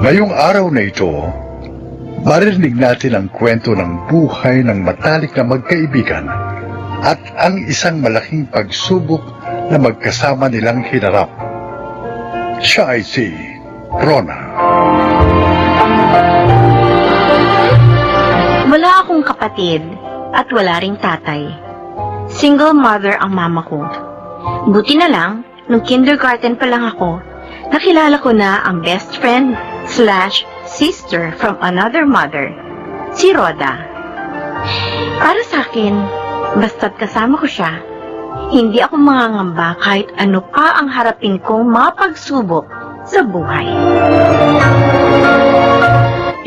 Ngayong araw na ito, marinig natin ang kwento ng buhay ng matalik na magkaibigan at ang isang malaking pagsubok na magkasama nilang hinarap. Siya ay si Rona. Wala akong kapatid at wala ring tatay. Single mother ang mama ko. Buti na lang, nung kindergarten pa lang ako, nakilala ko na ang best friend / sister from another mother, si Rhoda. Para sa akin, basta't kasama ko siya, hindi ako mangangamba kahit ano pa ang harapin kong mga pagsubok sa buhay.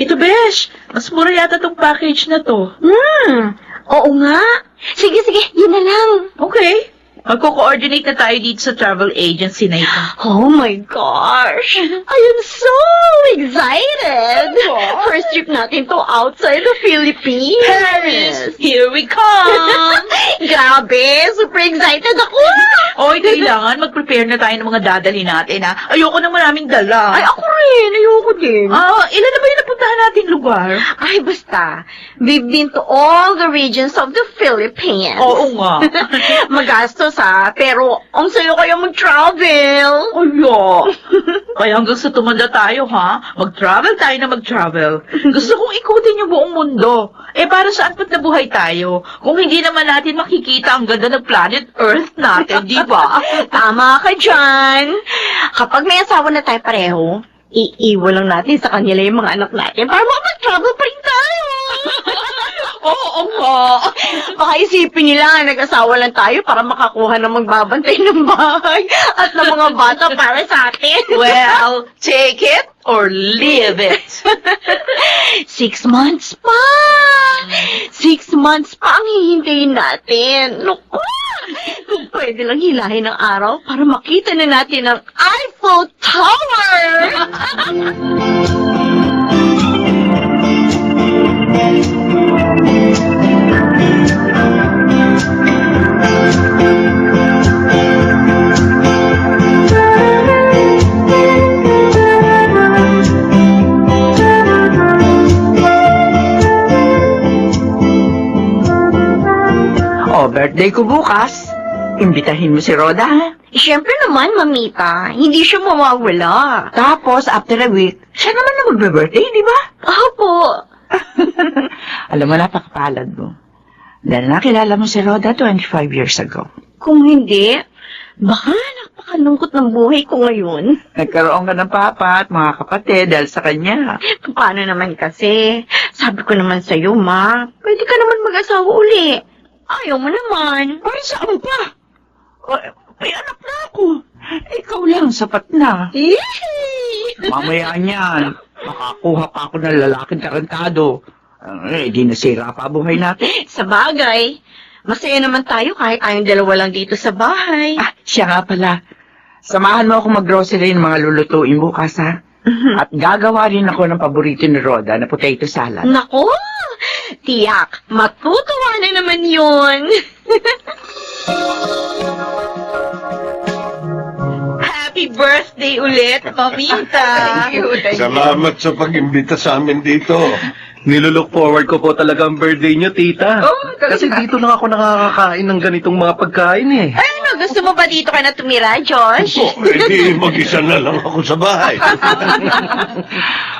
Ito, Besh! Mas mura yata tong package na to. Oo nga. Sige, yun na lang. Okay. Magko-coordinate na tayo dito sa travel agency na ito. Oh my gosh! I am so excited! First trip natin to outside the Philippines! Paris! Here we come! Grabe! Super excited ako! Oy, kailangan mag-prepare na tayo ng mga dadali natin, ha? Ayoko na maraming dala. Ay, ako rin! Ayoko din! Ilan na ba yung napuntahan nating lugar? Ay, basta. We've been to all the regions of the Philippines. Oo nga. Magastos, ha? Pero, ang sayo kayo mag-travel. Ayo. Kaya hanggang sa tumanda tayo, ha? Mag-travel tayo na mag-travel. Gusto kong ikutin yung buong mundo. Para saan pat na buhay tayo? Kung hindi naman natin makikita ang ganda ng planet Earth natin, di ba? Tama ka dyan. Kapag may asawa na tayo pareho, iiwan lang natin sa kanila yung mga anak natin para makapag-travel pa rin tayo. Oo nga. Baka isipin nila, nag-asawa lang tayo para makakuha ng magbabantay ng bahay at ng mga bata para sa atin. Well, take it or leave it. 6 months pa! 6 months pa ang hihintayin natin. Naku! Kung pwede lang hilahin ng araw para makita na natin ang Eiffel Tower! Birthday ko bukas. Imbitahin mo si Rhoda, ha? Siyempre naman, mamita. Hindi siya mawawala. Tapos, after a week, siya naman na magbe-birthday, di ba? Opo. Alam mo, napakapalad mo. Dahil nakilala mo si Rhoda 25 years ago. Kung hindi, baka napakalungkot ng buhay ko ngayon. Nagkaroon ka ng papa at mga kapatid dahil sa kanya. Paano naman kasi? Sabi ko naman sa'yo, ma, pwede ka naman mag-asawa uli. Ayaw mo naman. Para saan pa? May anak na ako. Ikaw lang, sapat na. Yay! Mamaya niyan, makakuha pa ako ng lalaking tarantado. Di nasira pa buhay natin. Sa bagay, masaya naman tayo kahit tayong dalawa lang dito sa bahay. Siya nga pala. Samahan mo ako mag-grocery ng mga lulutuin bukas, ha? At gagawa rin ako ng paborito ni Rhoda na potato salad. Nako! Tiyak, matutuwa na naman yun. Happy birthday ulit, Mamita! Salamat sa pag-imbita sa amin dito. Nilulook forward ko po talaga ang birthday niyo, tita. Kasi dito lang ako nakakakain ng ganitong mga pagkain eh. Ano, gusto mo ba dito ka na tumira, Josh? Di mag-isa na lang ako sa bahay.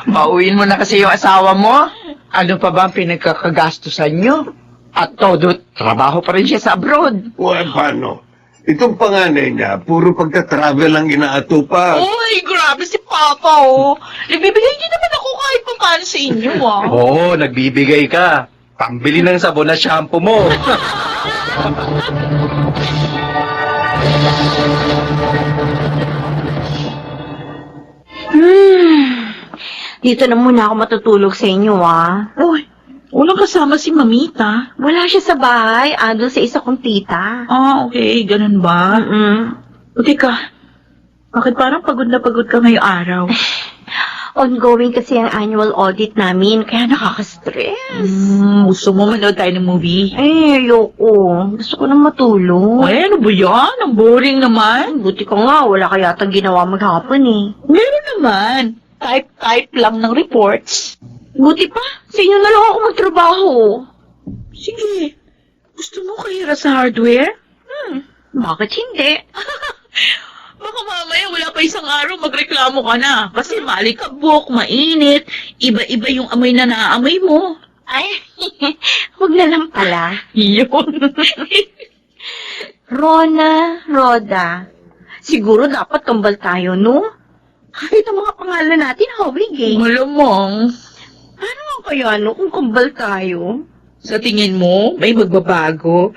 Pauwiin mo na kasi yung asawa mo. Ano pa ba ang pinagkakagastusan nyo? At todo, trabaho pa rin siya sa abroad. Paano? Itong panganay niya, puro pagka-travel ang inaatupan. Uy, grabe si Papa, oh. Nagbibigay niyo naman ako kahit paano sa inyo, ah. Oo, nagbibigay ka. Pambili ng sabon na shampoo mo. Dito na muna ako matutulog sa inyo, ah. Uy, walang kasama si Mamita. Wala siya sa bahay, andun sa isa kong tita. Okay, ganun ba? O, teka, bakit parang pagod na pagod ka ngayong araw? Ongoing kasi ang annual audit namin, kaya nakaka-stress. Gusto mo manood tayo ng movie? Ayoko. Gusto ko nang matulog. Ay, ano ba yan? Ang boring naman. Buti ko nga, wala ka yatang ginawa maghapon eh. Meron naman. type lang ng reports. Buti pa, sa inyo na lang ako magtrabaho. Sige, gusto mo kahira sa hardware? Bakit hindi? Baka mamaya wala pa isang araw magreklamo ka na. Kasi malikabok, mainit, iba-iba yung amoy na naamoy mo. Ay, wag na lang pala. Yun. Rona, Roda. Siguro dapat kambal tayo, no? Kahit ang mga pangalan natin, hawig eh. Malamang. Ano nga kaya, no, kung kambal tayo? Sa tingin mo, may magbabago?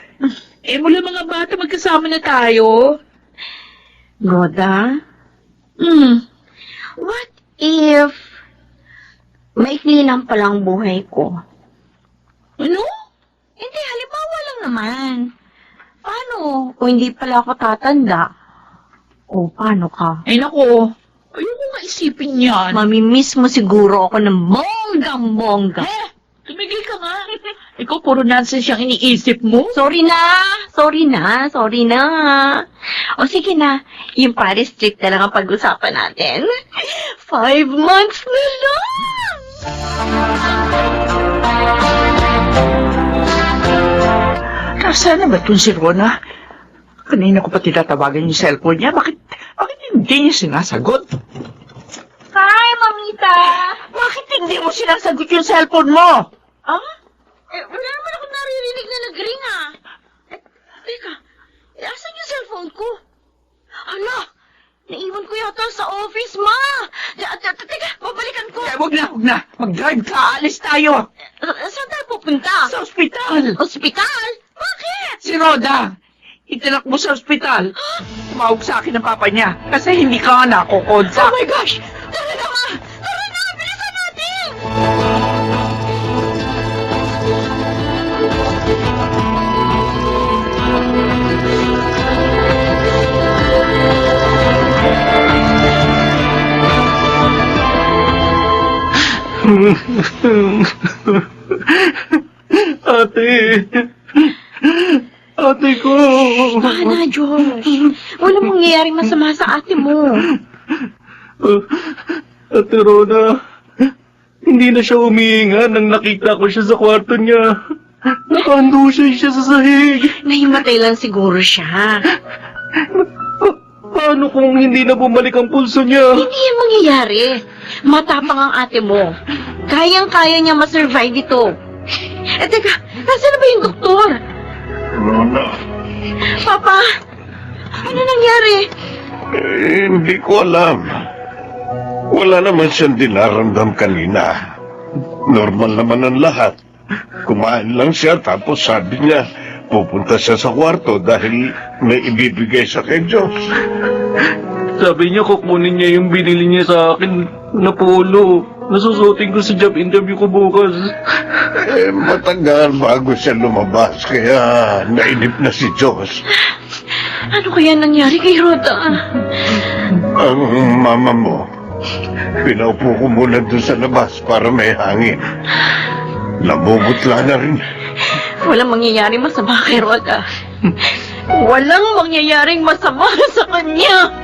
Mula mga bata magkasama na tayo. Roda, Hmm. what if maikli lang palang buhay ko? Ano? Hindi, halimbawa lang naman. Paano kung hindi pala ako tatanda? O, paano ka? Ay nako, ayoko nga isipin yan. Mamimiss mo siguro ako ng bonggang-bongga. Tumigil ka nga. Ikaw, puro nonsense yung iniisip mo. Sorry na! O sige na, yung Paris trip na lang ang pag-usapan natin. 5 months na lang! Nasaan na ba itong si Rona? Kanina ko pa tinatawagan yung cellphone niya. Bakit hindi niya sinasagot? Hi, Mamita! Bakit hindi mo sinasagot yung cellphone mo? Ah? Wala naman ako naririnig na nag-ring ah. Teka, asan yung cellphone ko? Hala, naiwan ko yata sa office, ma. Teka, babalikan ko. Wag na. Mag-drive ka. Alis tayo. Saan tayo pupunta? Sa ospital. Ospital? Bakit? Si Roda. Itinakbo sa ospital. Tumawag sa akin ng papa niya. Kasi hindi ka nga nakukontak. Oh my gosh! Tara na, ma! Tara na! Bilisan natin! Ate ko. Sana, Josh. Walang mangyayaring masama sa ate mo. Ate Rona, hindi na siya humihinga nang nakita ko siya sa kwarto niya. Nakandusay siya sa sahig. Nahimatay lang siguro siya. Paano kung hindi na bumalik ang pulso niya? Hindi yan mangyayari. Matapang ang ate mo. Kayang-kaya niya masurvive ito. Teka, nasaan na ba yung doktor? Rona, Papa, ano nangyari? hindi ko alam. Wala naman siyang dinaramdam kanina. Normal naman ang lahat. Kumain lang siya tapos sabi niya, pupunta siya sa kwarto dahil may ibibigay sa kay Diyos. Sabi niya kukunin niya yung binili niya sa akin na polo. Nasusutin ko sa job interview ko bukas. Matagal bago siya lumabas, kaya nainip na si Diyos. Ano kaya nangyari kay Rhoda? Ang mama mo, pinaupo ko muna doon sa labas para may hangin. Namumutla na rin. Walang mangyayaring masama kay Rhoda. Walang mangyayaring masama sa kanya.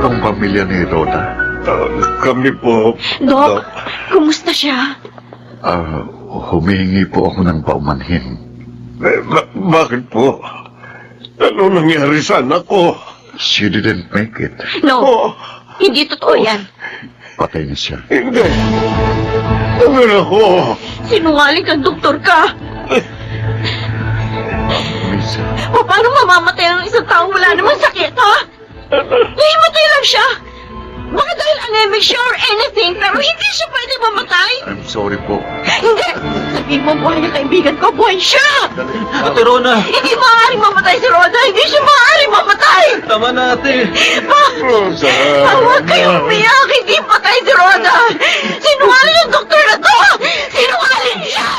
Ang pamilya ni Rhoda, Kami po, Dok, kumusta siya? humihingi po ako ng paumanhin. Bakit po? Ano nangyari sa anak ko? She didn't make it. No, Oh, hindi totoo yan. Patay na siya. hindi. Ano na ako? Sinungaling kang doktor ka. Miss, Paano mamamatay ang isang taong wala namang sakit, ha? Nahimatay lang siya. Baka dahil anemic siya or anything, pero hindi siya pwede mamatay. I'm sorry po. Hindi! Sabihin mo, buhay na kaibigan ko, buhay siya! Ate Rona, Hindi maaaring mamatay si Rhoda! Hindi siya maaaring mamatay! tama na ate. Rosa. Huwag kayong umiyak! Hindi patay si Rhoda! Sinungaling ang doktor na to! Sinungaling siya!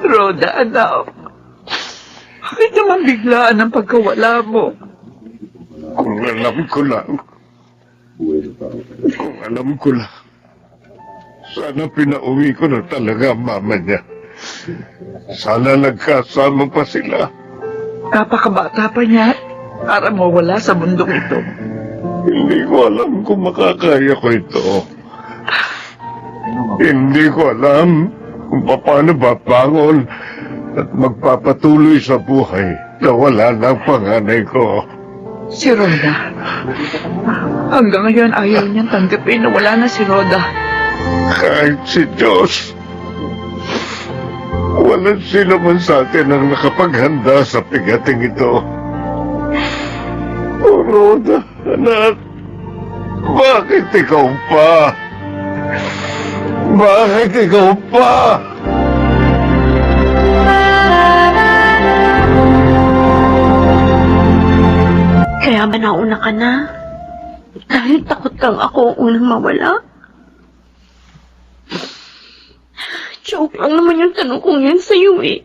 Rhoda, anak. Bakit naman biglaan ang pagkawala mo? Kung alam ko lang, Kung alam ko lang, sana pinauwi ko na talaga ang mama niya. Sana nagkasama pa sila. Napakabata pa niya para mawala sa mundong ito. Hindi ko alam kung makakaya ko ito. Hindi ko alam kung paano babangon at magpapatuloy sa buhay na wala ng panganay ko. Si Rhoda. Hanggang ngayon ayaw niyang tanggapin na wala na si Rhoda. Kahit si Diyos, walang sino man sa atin ang nakapaghanda sa pigating ito. O Rhoda, anak, bakit ikaw pa? Bakit ikaw pa? Kaya ba nauna ka na? Dahil takot kang ako ang unang mawala? Joke lang naman yung tanong kong yan sa'yo eh.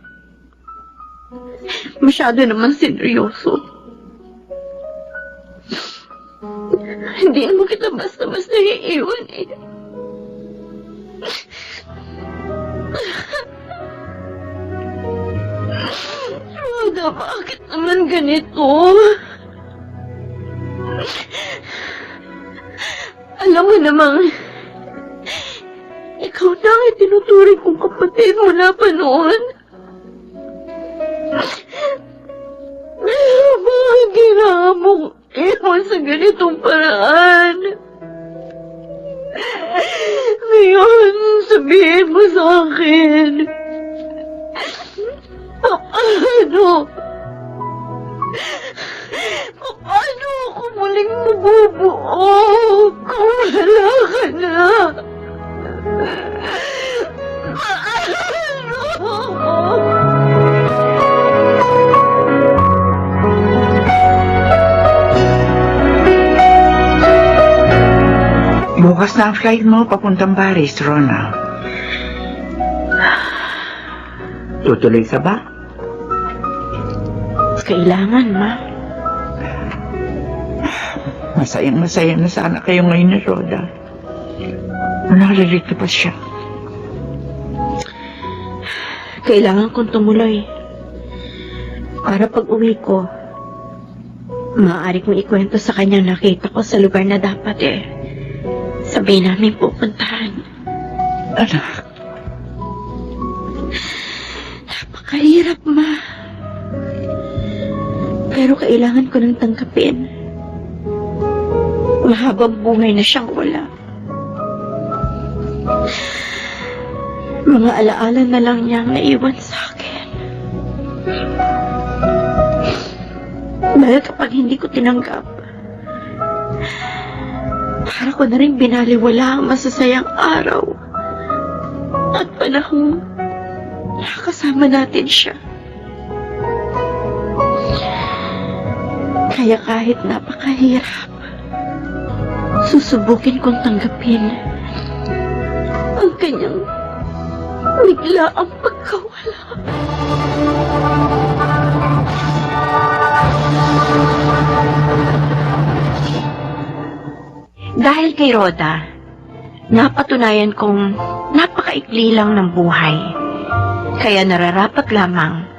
Masyado naman seryoso. Hindi naman kita basta-basta iiwan eh. Rhoda, bakit naman ganito? Alam mo namang, ikaw na ang itinuturing kong kapatid mula pa noon. Bakit ginawa mo iwan sa ganitong paraan? Ngayon, sabihin mo sa akin. Paano ako muling mabubuo kung wala ka na? Bukas na ang flight mo papuntang Paris, Rona. Tutuloy ka ba? Kailangan, Ma. Masayang-masaya na sana kayo ngayon ni Rhoda. Nakalilito pa siya. Kailangan kong tumuloy. Para pag uwi ko, maaari kong ikwento sa kanya nakita ko sa lugar na dapat sabihin namin pupuntahan. Anak, Napakahirap, Ma. Pero kailangan ko nang tanggapin. Mahabang buhay na siyang wala. Mga alaala na lang niyang naiwan sa akin. Dahil kapag hindi ko tinanggap, para ko na rin binaliwala ang masasayang araw at panahong nakasama natin siya. Kaya kahit napakahirap, susubukin kong tanggapin ang kanyang biglaang pagkawala. Dahil kay Rhoda, napatunayan kong napakaikli lang ng buhay. Kaya nararapat lamang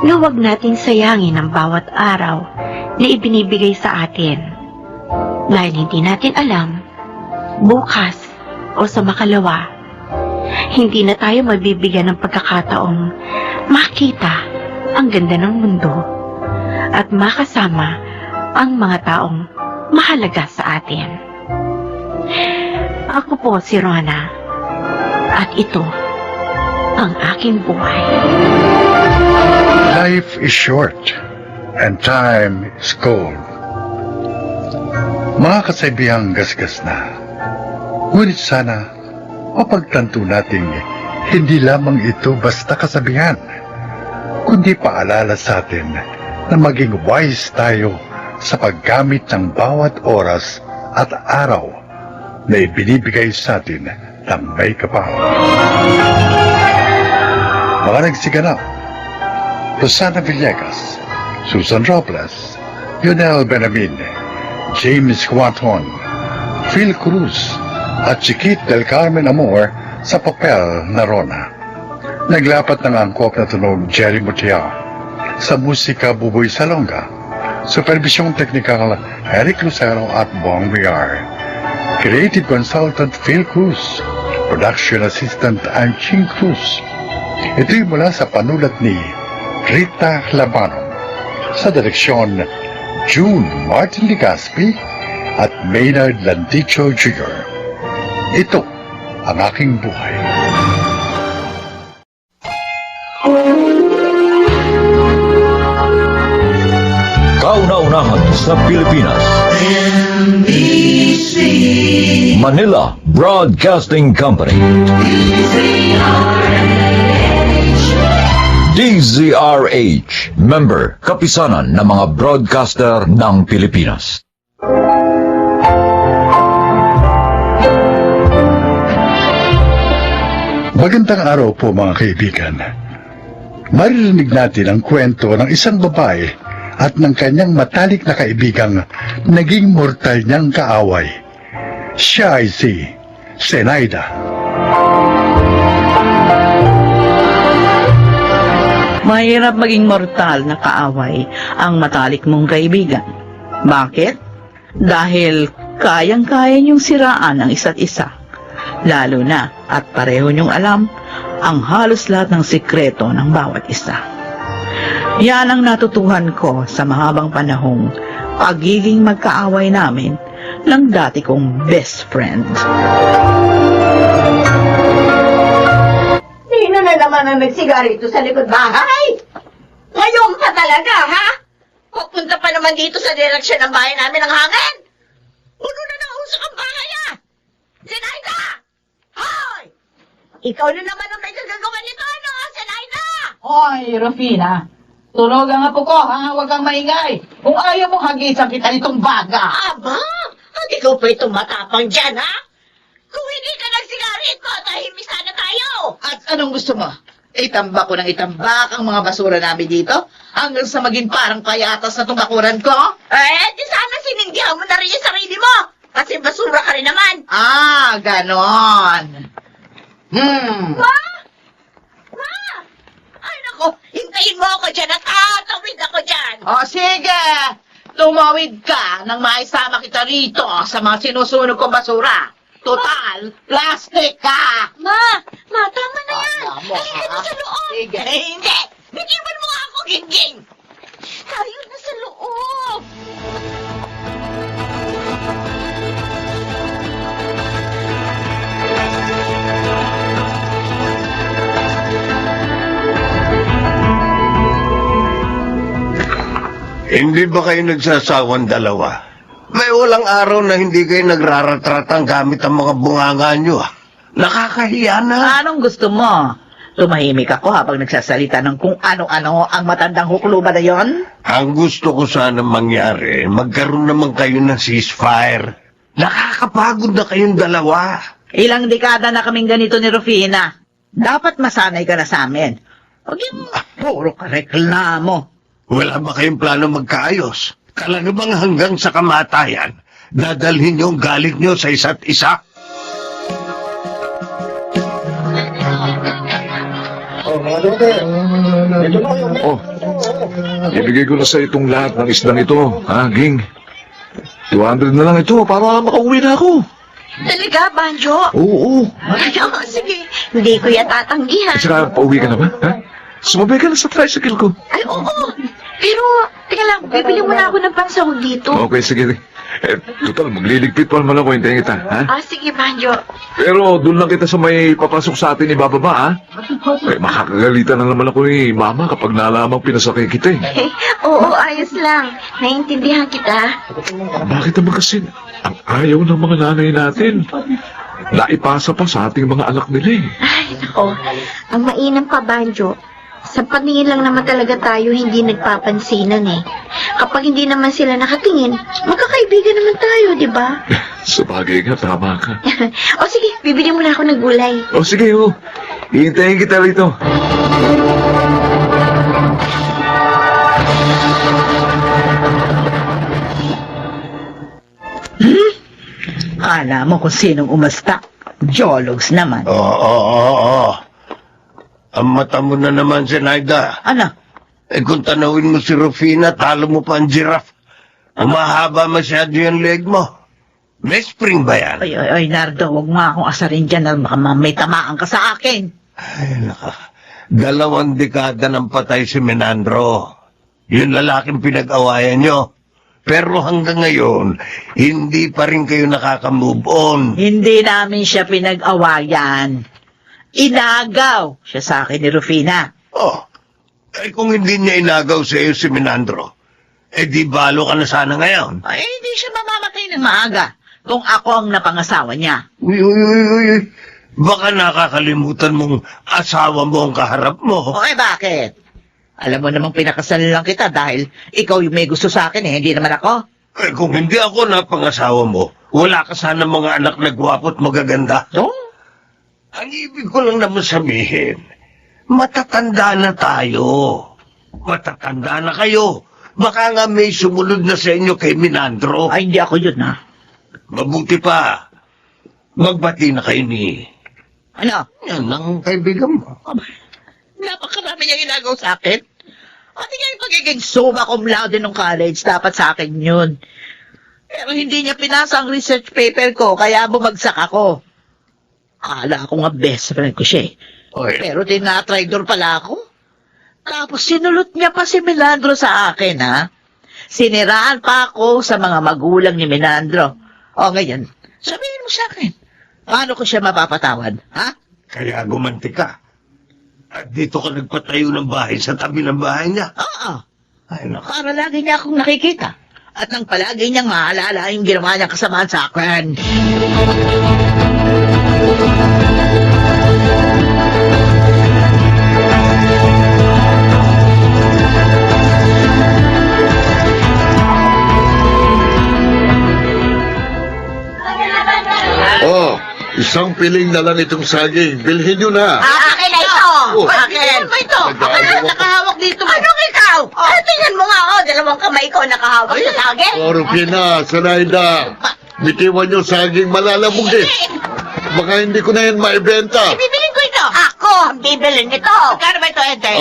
na huwag nating sayangin ang bawat araw na ibinibigay sa atin. Dahil hindi natin alam, bukas o sa makalawa, hindi na tayo mabibigyan ng pagkakataong makita ang ganda ng mundo at makasama ang mga taong mahalaga sa atin. Ako po si Rona at ito ang aking buhay. Life is short and time is cold. Mga kasaibihang gasgas na, ngunit sana mapagtanto nating hindi lamang ito basta kasabihan, kundi paalala sa atin na maging wise tayo sa paggamit ng bawat oras at araw na ibinibigay sa atin ng may kapal. Mga nagsiganap, Rosana Villegas, Susan Robles, Lionel Benamin, James Quaton, Phil Cruz at si Kit del Carmen Amor sa papel na Rona. Naglapat ng angkop na tunog Jerry Mutia. Sa musika Buboy Salonga. Supervisyong teknikal Eric Lucero at Bong Villar. Creative consultant Phil Cruz. Production assistant Anching Cruz. Ito'y mula sa panulat ni Rita Labano. Sa direksyon June Martin Ligaspi at Maynard Landicho Jr. Ito ang aking buhay. Kauna-unahan sa Pilipinas. Manila Broadcasting Company. DZRH, member, kapisanan ng mga broadcaster ng Pilipinas. Magandang araw po mga kaibigan. Maririnig natin ang kwento ng isang babae at ng kanyang matalik na kaibigang naging mortal niyang kaaway. Siya ay si Zenaida. Mahirap maging mortal na kaaway ang matalik mong kaibigan. Bakit? Dahil kayang-kaya niyong siraan ang isa't isa. Lalo na at pareho niyong alam ang halos lahat ng sikreto ng bawat isa. Yan ang natutuhan ko sa mahabang panahong pagiging magkaaway namin ng dati kong best friend. Sino na naman ang nagsigarito sa likod bahay? Ngayon pa talaga, ha? Pupunta pa naman dito sa direksyon ng bahay namin ang hangin. Puno na ng usok ang bahay, ha? Zenaida! Hoy! Ikaw na naman ang may gagagawa nito, ano, Zenaida? Hoy, Rufina! Tulog ang apo ko, ha? Huwag kang maingay. Kung ayaw mong hagisan kita nitong baga. Aba, at ikaw pa itong matapang dyan, ha? Kung hindi ka nagsigarito, tahimik sana tayo. At anong gusto mo? Itambak ko ng itambak ang mga basura namin dito? Hanggang sa maging parang payatas na tumbakuran ko? Di sana sinindihan mo na rin yung sarili mo. Kasi basura ka rin naman. Ah, ganon. Ma! Ay, naku, hintayin mo ako dyan at tatawid ako dyan. O sige, tumawid ka nang maisama kita rito sa mga sinusunog kong basura. Total, plastic ka! Ma, tama na yan. Tama, Halika na ha? sa loob. Sige. Hindi, bitiwan mo nga ako, Gingging. Tayo na sa loob. Hindi ba kayo nagsasawang dalawa? May walang araw na hindi kayo nagraratratang gamit ang mga bunganga nyo. Nakakahiya na. Anong gusto mo? Tumahimik ako habang nagsasalita ng kung ano-ano ang matandang hukluba na yon? Ang gusto ko sana mangyari, magkaroon naman kayo ng ceasefire. Nakakapagod na kayong dalawa. Ilang dekada na kaming ganito ni Rufina. Dapat masanay ka na sa amin. Huwag yung puro ka reklamo. Wala ba kayong plano magkaayos? Talaga bang hanggang sa kamatayan, dadalhin niyo ang galit niyo sa isa't isa? Oh, ibigay ko na sa itong lahat ng isdang ito, ha, Ging? 200 na lang ito para makauwi na ako. Talaga, Banjo? Oo. Ay, sige. Hindi ko yan tatanggihan. At saka, pauwi ka na ba? Ha? Sumabay ka na sa tricycle ko. Ay, oo. Pero, teka lang, bibili muna ako ng pansahog dito. Okay, sige. Total, magliligpit pa naman ako, hintayin kita, ha? Sige, Banjo. Pero doon lang kita sa may papasok sa atin ibababa, ha? Makakagalitan na naman ako ni Mama kapag nalamang pinasakay kita, eh. Oo, ayos lang. Naiintindihan kita. Bakit naman kasi ang ayaw ng mga nanay natin? Naipasa pa sa ating mga anak nila, eh. Ay, nako. Ang mainam pa, Banjo. Sa paningin lang naman talaga tayo hindi nagpapansinan eh. Kapag hindi naman sila nakatingin, magkakaibigan naman tayo, di ba? Sabagay nga, tama ka. O sige, bibili muna ako ng gulay. O sige, oh. Hihintayin kita rito. Akala mo kung sinong umasta. Jologs naman. Oo. Ang mata mo na naman, Zenaida. Ano? Eh kung tanawin mo si Rufina, talo mo pa ang giraffe. Umahaba masyado yung leg mo. May spring ba yan? Ay, Nardo, huwag mo akong asarin dyan na baka may tamaan ka sa akin. Ay, naka. 2 dekada ng patay si Menandro. Yung lalaking pinag-awayan nyo. Pero hanggang ngayon, hindi pa rin kayo nakaka-move on. Hindi namin siya pinag-awayan. Inagaw siya sa akin ni Rufina. Oh, eh kung hindi niya inagaw sa iyo si Menandro, eh di balo ka na sana ngayon. Ay, hindi siya mamamatay ng maaga kung ako ang napangasawa niya. Uy. Baka nakakalimutan mong asawa mo ang kaharap mo. O bakit? Alam mo namang pinakasal lang kita dahil ikaw yung may gusto sa akin hindi naman ako. Eh kung hindi ako napangasawa mo, wala ka sana mga anak na gwapo at magaganda. So? Ang ibig ko lang naman sabihin, matatanda na tayo. Matatanda na kayo. Baka nga may sumunod na sa inyo kay Menandro. Ay, hindi ako yun, ha? Mabuti pa. Magbati na kayo ni... Ano? Yan ang kaibigan mo. Napakarami niyang inagaw sa akin. At yung pagiging summa cum laude nung college, dapat sa akin yun. Pero hindi niya pinasa ang research paper ko, kaya bumagsak ako. Akala ko nga best friend ko siya. Oy. Pero tinatraidor pala ako. Tapos sinulot niya pa si Menandro sa akin, ha? Siniraan pa ako sa mga magulang ni Menandro. O ngayon, sabihin mo sa akin, paano ko siya mapapatawad, ha? Kaya gumanti ka. At dito ka nagpatayo ng bahay sa tabi ng bahay niya. Oo. Ay, naku. Para lagi niya akong nakikita. At nang palagi niyang maalala yung ginawa niyang kasamaan sa akin. Oh, isang piling na lang itong saging. Bilhin nyo na. Akin na ito! Oh. Akin! Ano ba ito? Nag-aawa Akin ka. nakahawak dito. Anong ikaw? Tingnan mo nga, dalawang kamay ko nakahawak sa saging. Oh, Rufina, Zenaida. Bitiwan nyo saging malalabog eh. Baka hindi ko na yan maibenta. Bibilin ko ito. Ako ang bibilin nito. Kano ba ito, Ente?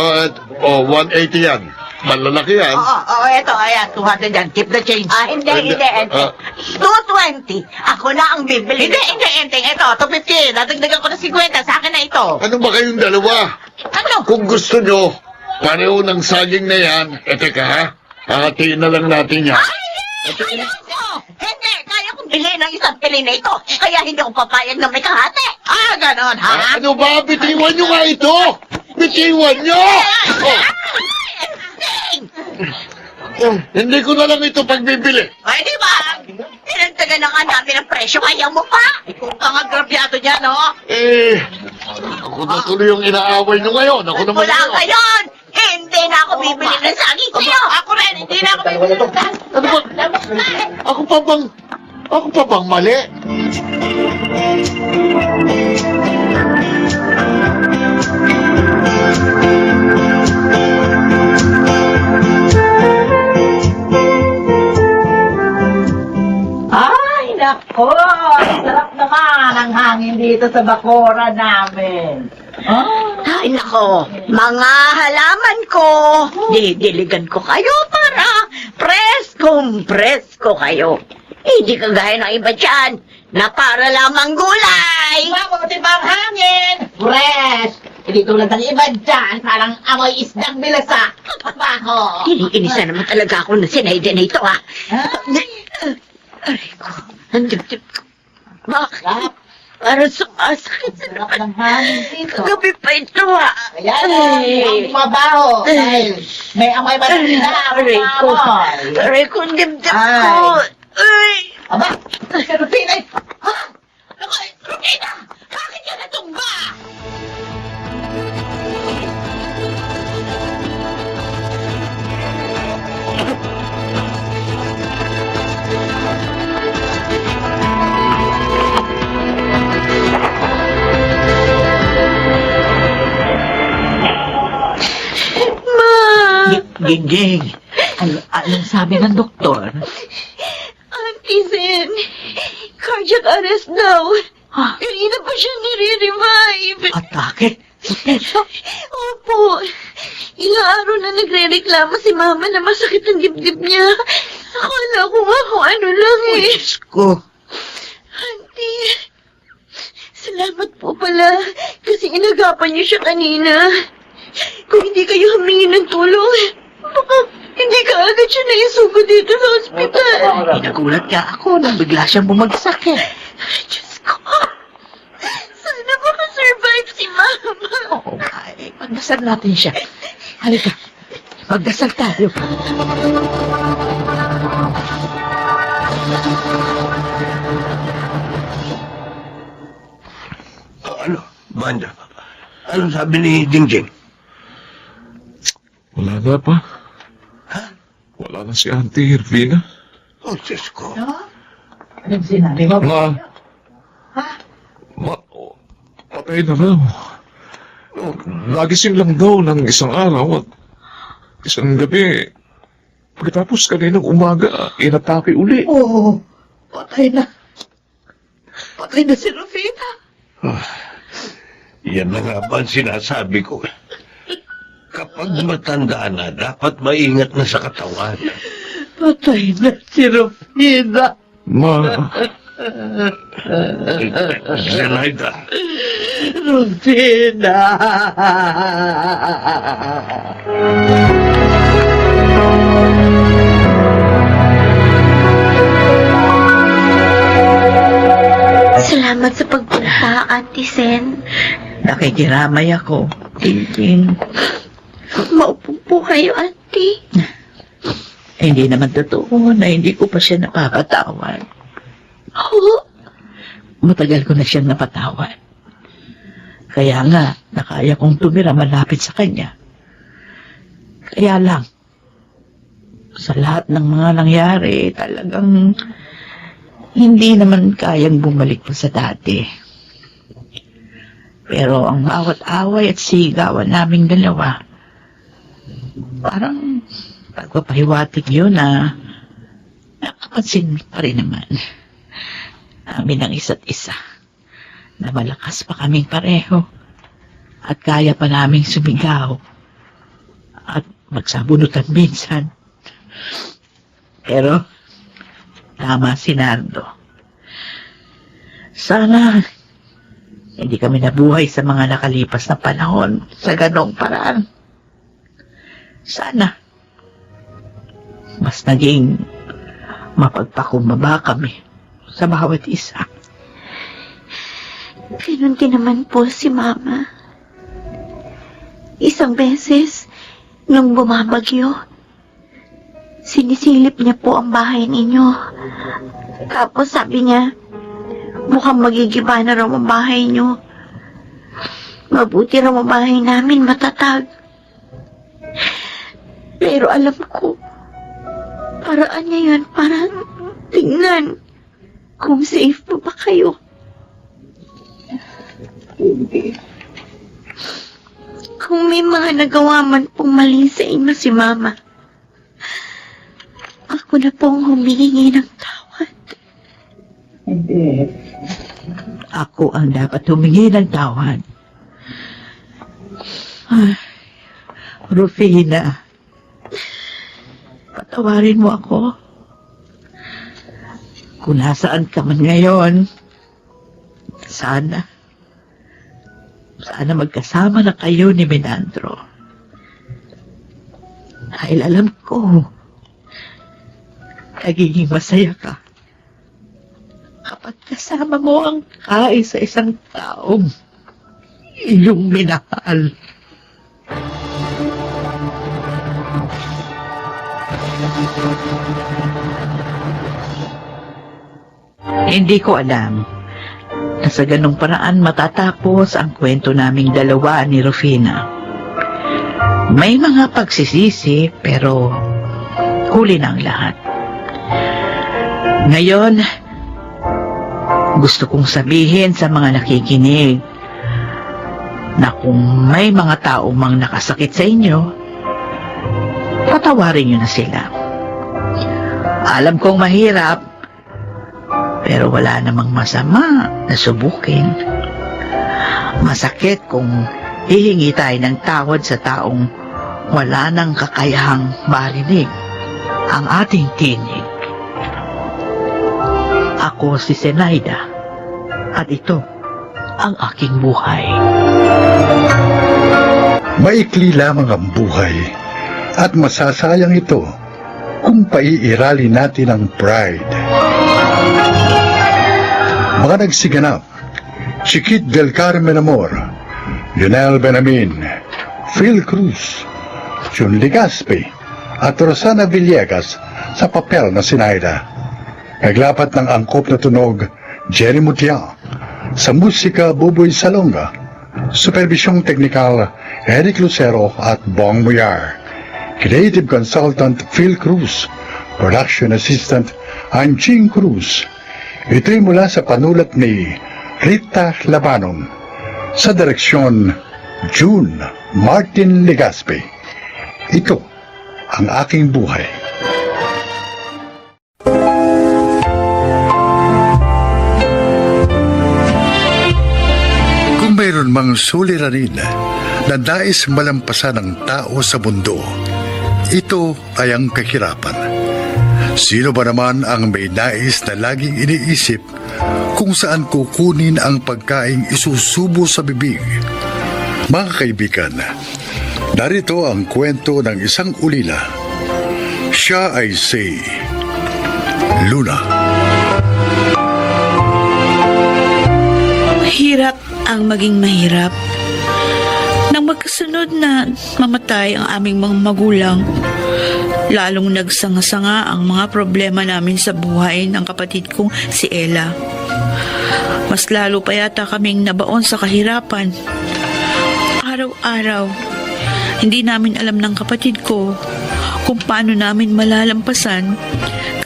180 yan. Malalaki yan. Ito, ayan, 200 yan. Keep the change. Hindi, Ente. 220. Ako na ang bibilin. Hindi, Ente. Ito, 250. Nadagdagan ko na 50. Sa akin na ito. Ano ba kayong dalawa? Ano? Kung gusto nyo, pareho ng saging na yan. Teka ha, hahatiin na lang natin yan. Hindi, kaya kong bilhin ang isang pili na ito. Kaya hindi ako papayag na may kahati. Ganon, ha? Ano ba? Bitiwan nyo nga ito! Bitiwan nyo! Hindi ko na lang ito pagbibili. Ay, di ba? Pinagtagan na nga namin ang presyo, kaya mo pa. Ikaw ka nga grabyado niya, no? Ako na tuloy yung inaaway nyo ngayon. Ako naman Mula yun. ngayon, hindi na ako bibili ng saging sa'yo. Ako rin, hindi na ako bibili ng Ano ba? Ako pa bang mali? Ay, nako! Sarap naman ang hangin dito sa bakura namin. Ay, nako, mga halaman ko, didiligan ko kayo para presko kayo. Hindi kagaya ng iba dyan, na para lamang gulay. Mabuti pa ang hangin! Fresh! Hindi tulad ng iba dyan, parang amoy isdang bilasa. Baho! Iniinisa naman talaga ako na sinayda na ito, ha? Aray ko, ang dibdib ko. Bakit? Parang sumasakit sa Sarap ng hangin dito. gabi pa ito, ha? Ayan, ang mabaho. Dahil may amoy ba na Aray ko, aray ko, ang dibdib ko. Ay! Aba, si Rufina! Ha? Ako, Rufina! Bakit ka natumba? Gingging, anong sabi ng doktor? Auntie Zen, cardiac arrest daw. Kanina pa siya nire-revive. Atake? Opo. Ilang araw na nagre-reklamo si Mama na masakit ang dibdib niya. Akala ko nga kung ano lang eh. Diyos ko. Auntie, salamat po pala kasi inagapan niyo siya kanina. Kung hindi kayo humingi ng tulong, baka hindi ka agad siya naisugo dito sa ospital. Nagulat ka ako nang bigla siyang bumagsak eh. Diyos ko, sana makasurvive si Mama. Oo, ay, magdasal natin siya. Halika, magdasal tayo. Ano, Banda? Ano sabi ni Jingjing? Wala na pa. Wala na si Auntie Irvina. Oh, Diyos ko. Anong sinabi mo? Patay na raw. Nagising lang daw ng isang araw at isang gabi. Pagkatapos kaninang umaga, inatake uli. Oo, patay na. Patay na si Rufina. Yan na nga ba ang sinasabi ko? Kapag matanda na, dapat maingat na sa katawan. Patay na si Rufina. Zenaida, Rufina. Salamat sa pagpunta, Auntie Sen. Nakikiramay ako. Ting. Maupo po kayo, Auntie. Hindi naman totoo na hindi ko pa siya napapatawad. Oo. Matagal ko na siyang napatawad. Kaya nga, nakaya kong tumira malapit sa kanya. Kaya lang, sa lahat ng mga nangyari, talagang hindi naman kayang bumalik pa sa dati. Pero ang bawat away at sigawan naming dalawa, parang pagpapahiwatig yun na nakapansin pa rin naman namin ang isa't isa na malakas pa kaming pareho at kaya pa naming sumigaw at magsabunutan minsan. Pero tama si Nardo. Sana hindi kami nabuhay sa mga nakalipas na panahon sa ganong paraan. Sana mas naging mapagpakumbaba kami sa bawat isa. Ganun din naman po si Mama. Isang beses, nung bumabagyo, sinisilip niya po ang bahay ninyo. Tapos sabi niya, mukhang magigiba na raw ang bahay niyo. Mabuti raw ang bahay namin matatag. Pero alam ko, paraan niya yun para tingnan kung safe pa ba kayo. Kung may mga nagawa man pong mali sa inyo si Mama, ako na pong humihingi ng tawad. Hindi. Ako ang dapat humingi ng tawad. Ay, Rufina, patawarin mo ako. Kung nasaan ka man ngayon, sana magkasama na kayo ni Menandro. Dahil alam ko, nagiging masaya ka kapag kasama mo ang kaisa isang taong iyong minahal. Hindi ko alam na sa ganong paraan matatapos ang kwento naming dalawa ni Rufina. May mga pagsisisi pero huli na ang lahat. Ngayon, gusto kong sabihin sa mga nakikinig na kung may mga tao mang nakasakit sa inyo, patawarin nyo na sila. Alam kong mahirap, Pero wala namang masama na subukin. Masakit kung hihingi tayo ng tawad sa taong wala nang kakayahang marinig ang ating tinig. Ako si Zenaida at ito ang aking buhay. Maikli lamang ang buhay at masasayang ito kung paiirali natin ang pride. Mga nagsiganap, Chiquit del Carmen Amor, Lionel Benamin, Phil Cruz, Jun Ligaspi, at Rosana Villegas sa papel na Zenaida. Naglapat ng angkop na tunog, Jerry Mutia, sa musika, Buboy Salonga, supervisyong teknikal, Eric Lucero at Bong Muyar, creative consultant, Phil Cruz, production assistant, Anching Cruz. Ito'y mula sa panulat ni Rita Labanon, sa direksyon, June Martin Legaspi. Ito ang aking buhay. Kung mayroon mang suliranin na nais malampasan ng tao sa mundo, ito ay ang kahirapan. Sino ba naman ang may nais na laging iniisip kung saan kukunin ang pagkaing isusubo sa bibig? Mga kaibigan, narito ang kwento ng isang ulila. Siya ay si Luna. Mahirap ang maging mahirap. Nang magkasunod na mamatay ang aming mga magulang, lalong nagsanga-sanga ang mga problema namin sa buhay ng kapatid kong si Ella. Mas lalo pa yata kaming nabaon sa kahirapan. Araw-araw, hindi namin alam ng kapatid ko kung paano namin malalampasan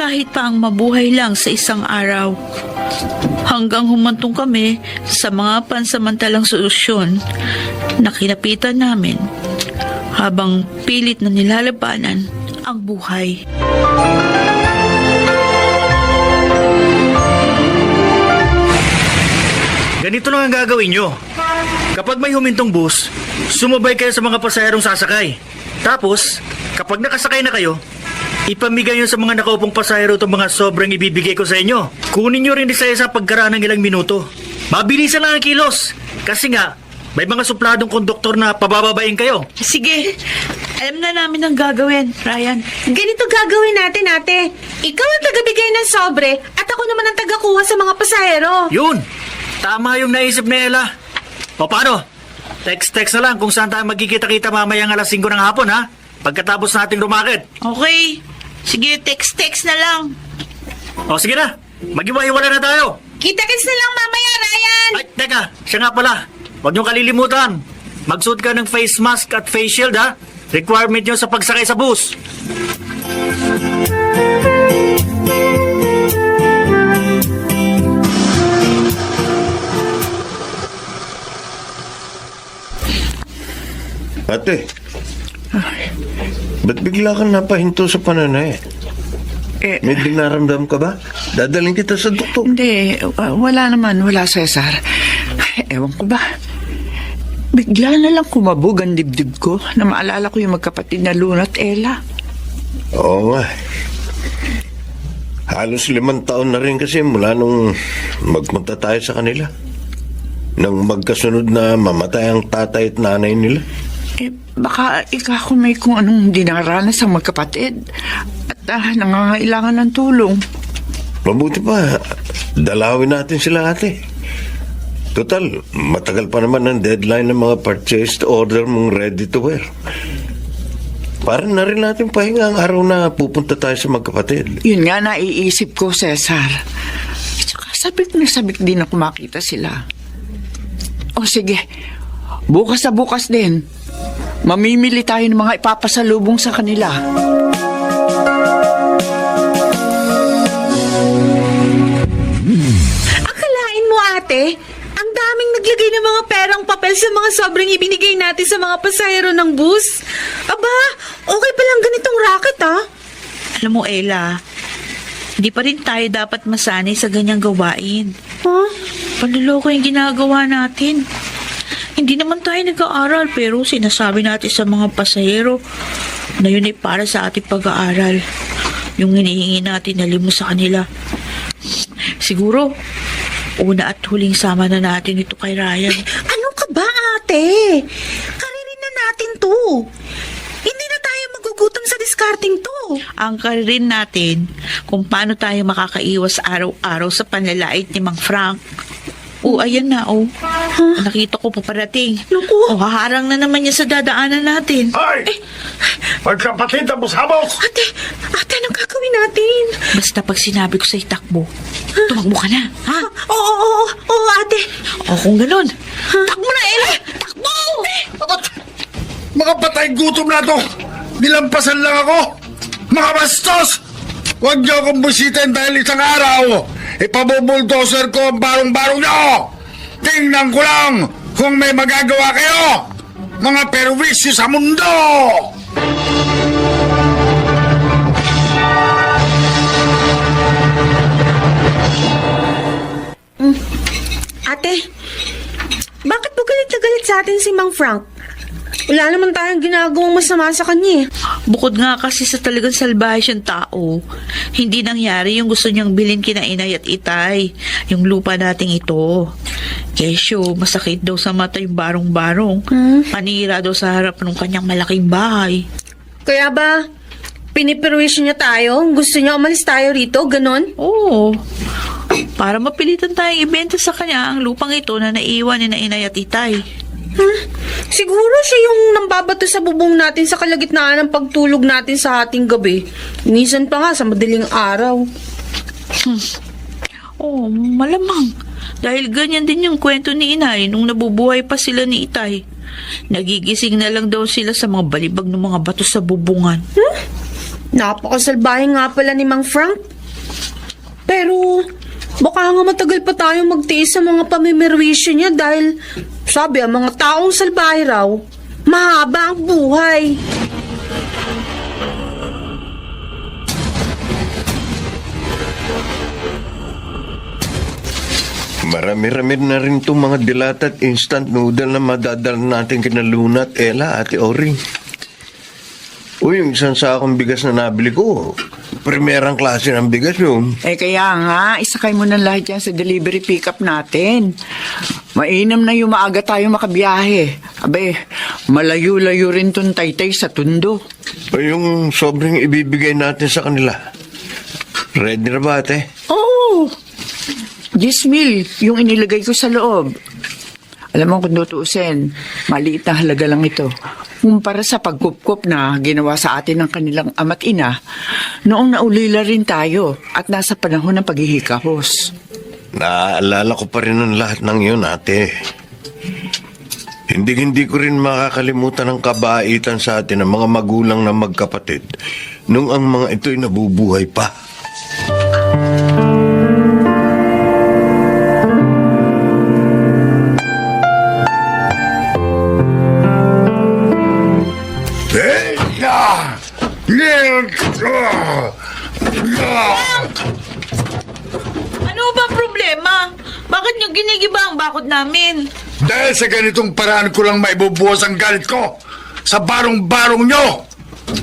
kahit pa ang mabuhay lang sa isang araw. Hanggang humantong kami sa mga pansamantalang solusyon na kinapitan namin habang pilit na nilalabanan ang buhay. Ganito lang ang gagawin nyo. Kapag may humintong bus, sumabay kayo sa mga pasaherong sasakay. Tapos, kapag nakasakay na kayo, ipamigay nyo sa mga nakaupong pasahero itong mga sobrang ibibigay ko sa inyo. Kunin nyo rin isa-isa pagkaraan ng ilang minuto. Mabilisan lang ang kilos. Kasi nga, may mga supladong konduktor na pabababain kayo. Sige, alam na namin ang gagawin, Ryan. Ganito gagawin natin, ate. Ikaw ang tagabigay ng sobre at ako naman ang tagakuha sa mga pasahero. Yun! Tama yung naisip ni Ella. O paano? Text-text na lang kung saan tayo magkikita-kita mamayang alas 5 ng hapon, ha? Pagkatapos nating rumakit. Okay. Sige, text-text na lang. O sige na, mag-iwa-iwala na tayo. Kita-kits na lang mamaya, Ryan! Ay, teka, siya nga pala. Huwag niyong kalilimutan. Magsuot ka ng face mask at face shield, ha? Requirement niyo sa pagsakay sa bus. Ate, ba't bigla kang napahinto sa pananay? May dinaramdam ka ba? Dadaling kita sa doktor. Hindi, wala naman. Wala, Cesar. Ewan ko ba? Bigla na lang kumabog ang dibdib ko na maalala ko yung magkapatid na Luna at Ella. Oo nga. Halos 5 taon na rin kasi mula nung magpunta tayo sa kanila. Nang magkasunod na mamatay ang tatay at nanay nila. Baka ikaw may kung anong dinaranas ang magkapatid at nangangailangan ng tulong. Mabuti pa, dalawin natin sila, ate. Total, matagal pa naman ang deadline ng mga purchased order mong ready to wear. Para na rin natin pahinga ang araw na pupunta tayo sa magkapatid. Yun nga naiisip ko, Cesar. At saka sabik din ako makita sila. O sige, bukas na bukas din. Mamimili tayo ng mga ipapasalubong sa kanila. Akalain mo, ate, ang daming naglagay ng mga perang papel sa mga sobrang ibinigay natin sa mga pasahero ng bus. Aba, okay pa lang ganitong racket, ha? Alam mo, Ella, Hindi pa rin tayo dapat masanay sa ganyang gawain. Huh? Panloloko yung ginagawa natin. Hindi naman tayo nag-aaral pero sinasabi natin sa mga pasahero na yun ay para sa ating pag-aaral. Yung hinihingi natin na limos sa kanila. Siguro, una at huling sama na natin ito kay Ryan. Ano ka ba, ate? Karirin na natin to. Hindi na tayo magugutom sa discarding to. Ang karirin natin kung paano tayo makakaiwas araw-araw sa panlalait ni Mang Frank. Ayan na, Nakita ko paparating. Naku. Haharang na naman niya sa dadaanan natin. Ay! Magkapatid na musabok! Ate, anong gagawin natin? Basta pag sinabi ko sa itakbo, tumakbo ka na, ha? Oo, ate. Kung ganun, takbo na, Ella! Takbo! Mga patay gutom na to! Nilampasan lang ako! Mga bastos! Huwag niyo akong busitin dahil isang araw! Ipabubuldoser ko ang barong-barong niyo! Tingnan ko lang kung may magagawa kayo! Mga perwisyo sa mundo! Ate, bakit po galit na galit sa atin si Mang Frank? Wala naman tayong ginagawang masama sa kanya eh. Bukod nga kasi sa talagang salbahe siyang tao, hindi nangyari yung gusto niyang bilhin kina Inay at Itay, yung lupa nating ito. Kesyo, masakit daw sa mata yung barong-barong. Panira daw sa harap ng kanyang malaking bahay. Kaya ba, piniperwisyo niya tayo? Gusto niya umalis tayo rito? Ganon? Oo. Para mapilitan tayong ibenta sa kanya ang lupang ito na naiwan ni na Inay at Itay. Siguro siya yung nambabato sa bubong natin sa kalagitnaan ng pagtulog natin sa ating gabi. Minsan pa nga sa madaling araw. Malamang. Dahil ganyan din yung kwento ni Inay nung nabubuhay pa sila ni Itay. Nagigising na lang daw sila sa mga balibag ng mga bato sa bubungan. Napakasalbahe nga pala ni Mang Frank. Pero baka nga matagal pa tayo magtiis sa mga pamimerwisyo niya dahil sabi ang mga taong salbahe raw, mahaba ang buhay. Marami-rami na rin itong mga dilat at instant noodle na madadala natin kina Luna at Ella, Ate Ori. Yung isang sakong bigas na nabili ko, primerang klase ng bigas yun. Kaya nga, isakay mo na lahat yan sa delivery pickup natin. Mainam na yung maaga tayo makabiyahe. Abe, malayo-layo rin tong Taytay sa Tundo. Yung sobrang ibibigay natin sa kanila. Ready na ba, ate? Oo. 10,000 yung inilagay ko sa loob. Alam mo kung tutuusin, maliit na halaga lang ito. Kumpara sa pagkupkup na ginawa sa atin ng kanilang ama't ina, noong naulila rin tayo at nasa panahon ng paghihikahos. Naaalala ko pa rin ang lahat ng yun, ate. Hindi ko rin makakalimutan ang kabaitan sa atin ng mga magulang na magkapatid nung ang mga ito'y nabubuhay pa. Ano ba problema? Bakit niyo ginigiba ang bakod namin? Dahil sa ganitong paraan ko lang maibubuhos ang galit ko sa barong-barong nyo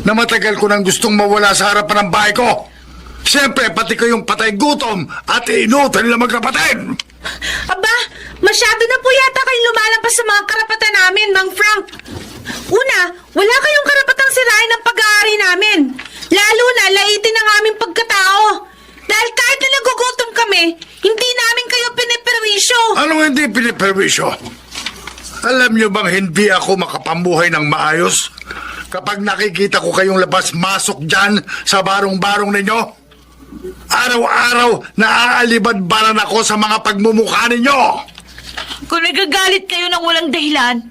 na matagal ko nang gustong mawala sa harapan ng bahay ko. Siyempre, pati ko yung patay gutom at inutan nila magkapatid. Aba, masyado na po yata kayo lumalampas sa mga karapatan namin, Mang Frank. Una, wala kayong karapatang sirain ang pag-aari namin. Lalo na laitin ang aming pagkatao. Dahil kahit na nagugutom kami, hindi namin kayo piniperwisyo. Anong hindi piniperwisyo? Alam nyo bang hindi ako makapamuhay ng maayos kapag nakikita ko kayong labas-masok dyan sa barong-barong ninyo? Araw-araw naaalibad-baran ako sa mga pagmumukha ninyo. Kung nagagalit kayo ng walang dahilan,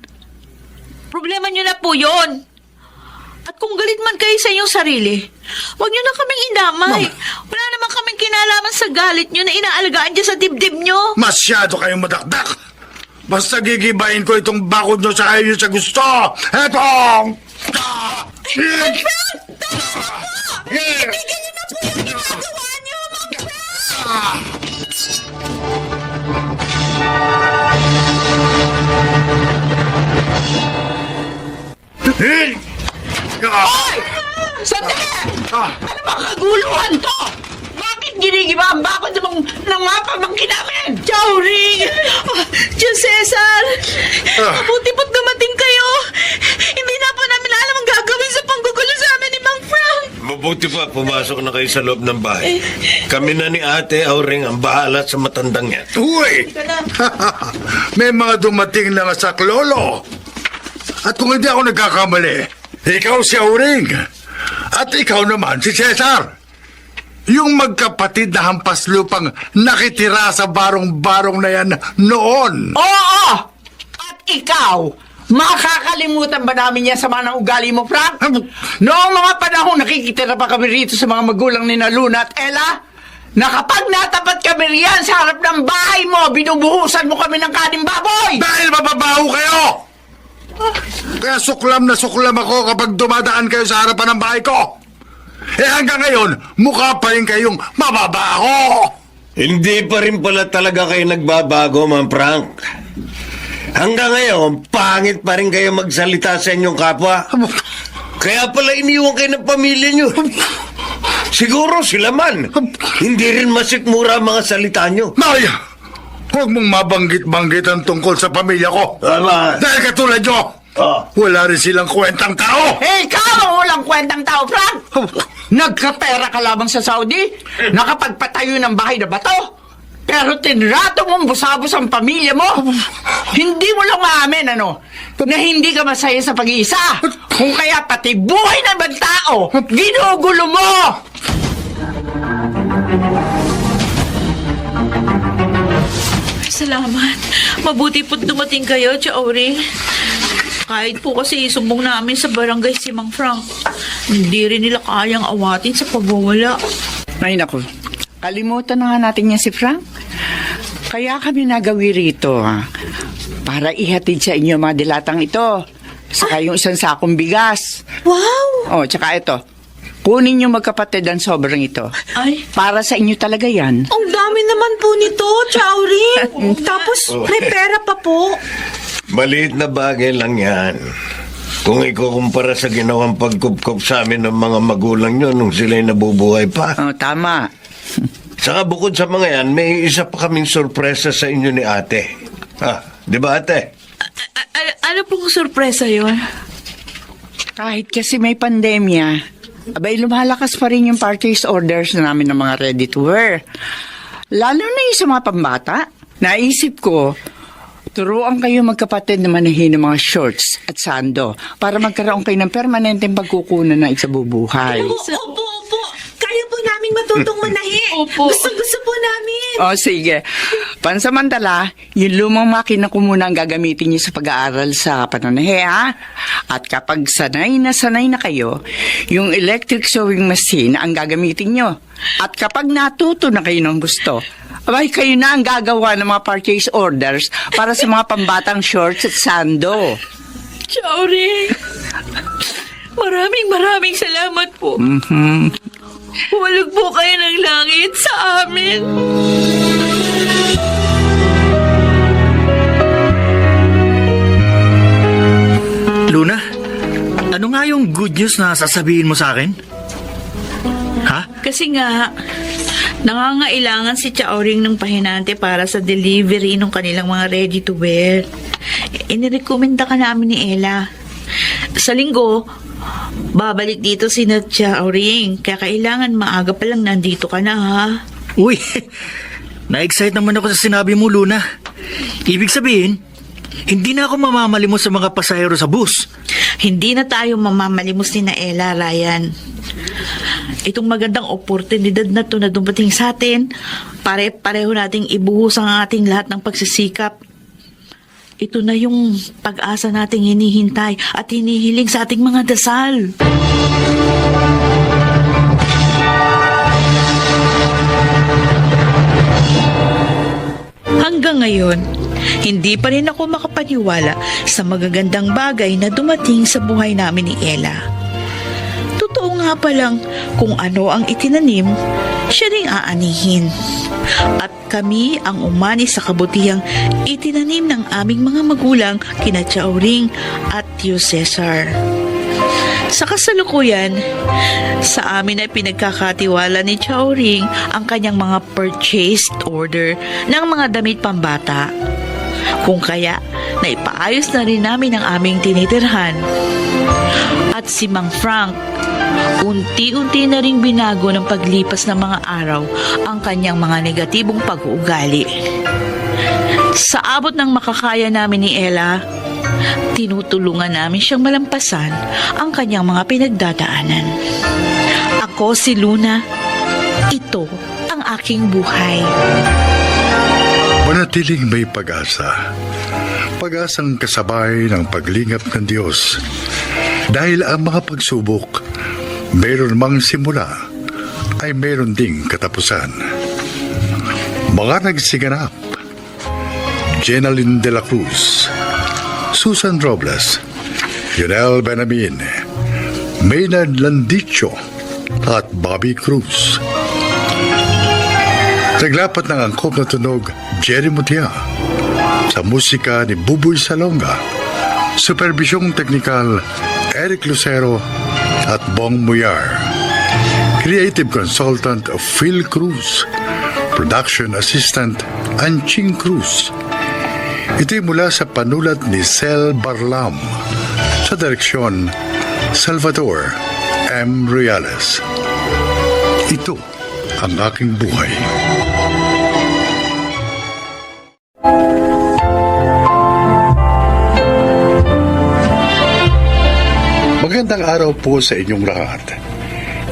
problema nyo na po yun. At kung galit man kayo sa inyong sarili, huwag nyo na kaming indamay. Wala naman kaming kinalaman sa galit nyo na inaalagaan dyan sa dibdib nyo. Masyado kayong madakdak. Basta gigibayin ko itong bakod nyo sa ayaw nyo sa gusto. Eto! Ibigay niyo na po yung ginagawa niyo, Mang Sandali! Ano ba kaguluhan to? Bakit ginigibaan ba ako ng mga pamangkin namin? Chowring! Diyo, Cesar! Mabuti po't dumating kayo! Hindi na po namin alam ang gagawin sa panggugulo sa amin ni Mang Frank! Mabuti pa, pumasok na kayo sa loob ng bahay. Kami na ni Ate Auring ang bahala sa matandang yan. Uy! May mga dumating na saklolo. At kung hindi ako nagkakamali, ikaw si Auring. At ikaw naman si Cesar. Yung magkapatid na hampas lupang nakitira sa barong-barong na yan noon. Oo! At ikaw, makakalimutan ba namin yan sa mga ugali mo, Frank? Noong mga panahon, nakikitira pa kami rito sa mga magulang ni Luna at Ella, na kapag natapat kami riyan sa harap ng bahay mo, binubuhusan mo kami ng kaning baboy! Dahil mababaho kayo! Kaya suklam na suklam ako kapag dumadaan kayo sa harapan ng bahay ko. Eh hanggang ngayon, mukha pa rin kayong mababaho. Hindi pa rin pala talaga kayo nagbabago, Ma'am Frank. Hanggang ngayon, pangit pa rin kayo magsalita sa inyong kapwa. Kaya pala iniwan kayo ng pamilya nyo. Siguro sila man. Hindi rin masikmura ang mga salita nyo. Maya, huwag mong mabanggit-banggit ang tungkol sa pamilya ko. Tama. Dahil katulad nyo, wala rin silang kwentang tao. Eh, ikaw ang walang kwentang tao, Frank! Nagkapera ka lamang sa Saudi? Nakapagpatayo ng bahay na bato? Pero tinrato mong busabos ang pamilya mo? Hindi mo lang maamin, na hindi ka masaya sa pag-iisa. Kung kaya pati buhay ng ibang tao, ginugulo mo! Salamat. Mabuti po't dumating kayo, Chowring. Kahit po kasi isumbong namin sa barangay si Mang Frank, hindi rin nila kayang awatin sa pagwawala. Ay, naku. Kalimutan na nga natin niya si Frank. Kaya kami nagawi rito, para ihatid sa inyo mga dilatang ito. Saka yung isang sakong bigas. Wow! Oh, tsaka ito. Kunin niyo magkapatid ang sobrang ito. Ay, Para sa inyo talaga yan. Ang dami naman po nito, Chowring! Tapos may pera pa po. Maliit na bagay lang yan. Kung ikukumpara sa ginawang pagkupkup sa amin ng mga magulang nyo nung sila'y nabubuhay pa. Oh, tama. Saka bukod sa mga yan, may isa pa kaming sorpresa sa inyo ni ate. Di ba ate? ano pong sorpresa yon? Kahit kasi may pandemya, abay lumalakas pa rin yung purchase orders namin ng mga ready to wear. Lalo na yung sa mga pambata. Naisip ko, turuan kayo magkapatid na manahin ng mga shorts at sando para magkaroon kayo ng permanenteng pagkukunan ng isabubuhay. Opo. Kaya po namin matutong manahi. Opo. Gusto po namin. O sige, pansamantala, yung lumang makina ko muna ang gagamitin niyo sa pag-aaral sa pananahe, ha? At kapag sanay na kayo, yung electric sewing machine ang gagamitin niyo. At kapag natuto na kayo ng gusto, abay kayo na ang gagawa ng mga purchase orders para sa mga pambatang shorts at sando. Chowring! Maraming salamat po. Huwalog po kayo ng langit sa amin. Luna, ano nga yung good news na sasabihin mo sa akin? Ha? Kasi nga, nangangailangan si Chowring ng pahinante para sa delivery ng kanilang mga ready to wear. Inirekomenda ka namin ni Ella. Sa linggo, babalik dito si Chowring. Kaya kailangan maaga pa lang nandito ka na, ha? Uy, na-excite naman ako sa sinabi mo, Luna. Ibig sabihin, hindi na ako mamamalimos sa mga pasahero sa bus. Hindi na tayo mamamalimos ni Ella, Ryan. Itong magandang oportunidad na to na dumating sa atin, pare-pareho nating ibuhos ang ating lahat ng pagsisikap. Ito na yung pag-asa nating hinihintay at hinihiling sa ating mga dasal. Hanggang ngayon, hindi pa rin ako makapaniwala sa magagandang bagay na dumating sa buhay namin ni Ella. Totoo nga palang kung ano ang itinanim, siya ring aanihin. At kami ang umani sa kabutihang itinanim ng aming mga magulang kina Chauring at Tio Cesar. Sa kasalukuyan, sa amin ay pinagkakatiwala ni Chauring ang kanyang mga purchased order ng mga damit pambata. Kung kaya, naipaayos na rin namin ang aming tinitirhan. At si Mang Frank, unti-unti na ring binago ng paglipas ng mga araw ang kanyang mga negatibong pag-uugali. Sa abot ng makakaya namin ni Ella, tinutulungan namin siyang malampasan ang kanyang mga pinagdadaanan. Ako si Luna. Ito ang aking buhay. Manatiling may pag-asa. Pag-asang kasabay ng paglingap ng Diyos. Dahil ang mga pagsubok, mayroon mang simula, ay mayroon ding katapusan. Mga nagsiganap: Jenaline de la Cruz, Susan Robles, Yunel Benamin, Maynard Landicho, at Bobby Cruz. Naglapat ng angkop na tunog, Jerry Mutia. Sa musika ni Buboy Salonga. Supervisyong teknikal, Eric Lucero at Bong Muyar. Creative consultant of Phil Cruz. Production assistant, Anching Cruz. Ito'y mula sa panulat ni Sel Barlam. Sa direksyon, Salvador M. Reales. Ito ang aking buhay. Magandang araw po sa inyong lahat.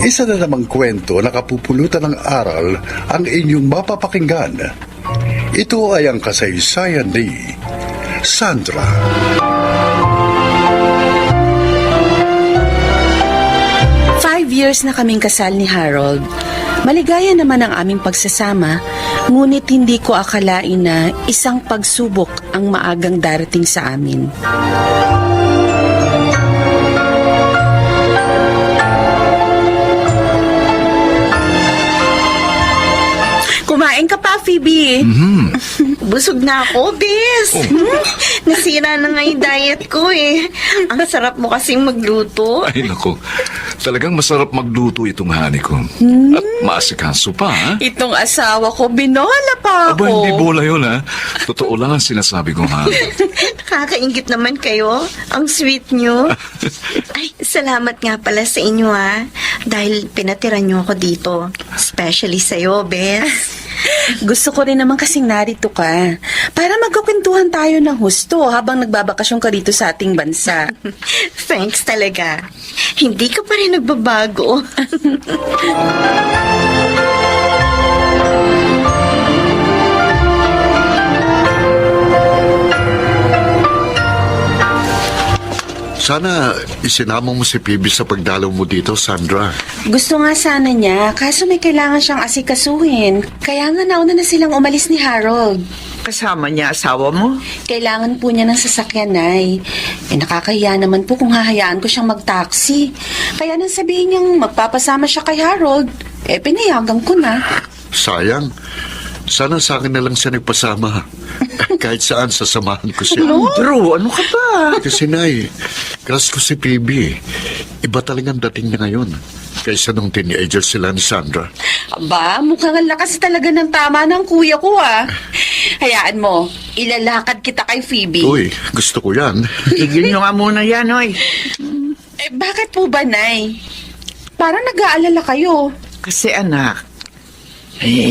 Isa na namang kwento na kapupulutan ng aral ang inyong mapapakinggan. Ito ay ang kasaysayan ni Sandra. Five years na kaming kasal ni Harold. Maligaya naman ang aming pagsasama, ngunit hindi ko akalain na isang pagsubok ang maagang darating sa amin. Kumain ka pa, Phoebe. Busog na ako, Bes. Nasira na nga yung diet ko eh. Ang sarap mo kasing magluto. Ay, naku. Talagang masarap magluto itong hani ko. At maasikaso pa, ha? Itong asawa ko, binola pa ako. Aba, hindi bola yun, ha? Totoo lang ang sinasabi ko, ha? Nakakaingit naman kayo. Ang sweet nyo. Ay, salamat nga pala sa inyo, ha. Dahil pinatira nyo ako dito. Especially sa'yo, Bes. Gusto ko rin naman kasing narito ka. Para magkukwentuhan tayo ng husto habang nagbabakasyon ka dito sa ating bansa. Thanks talaga. Hindi ka pa rin nagbabago. Sana isinama mo si Phoebe sa pagdalaw mo dito, Sandra. Gusto nga sana niya, kaso may kailangan siyang asikasuhin. Kaya nga nauna na silang umalis ni Harold. Kasama niya asawa mo? Kailangan po niya ng sasakyan, Nay. Nakakahiya naman po kung hahayaan ko siyang mag-taxi. Kaya nang sabihin niyang magpapasama siya kay Harold, pinayagan ko na. Sayang. Sana sa akin na lang siya nagpasama. Kahit saan sasamahan ko siya. Drew, ano ka ba? Kasi Nay, crush ko si Phoebe. Iba talagang dating niya ngayon. Kaysa nung teenager sila ni Sandra. Aba, mukhang ang lakas talaga ng tama ng kuya ko, ah. Hayaan mo, ilalakad kita kay Phoebe. Uy, gusto ko yan. Tigil nyo nga muna yan, oy. Bakit po ba, Nay? Parang nag-aalala kayo. Kasi anak,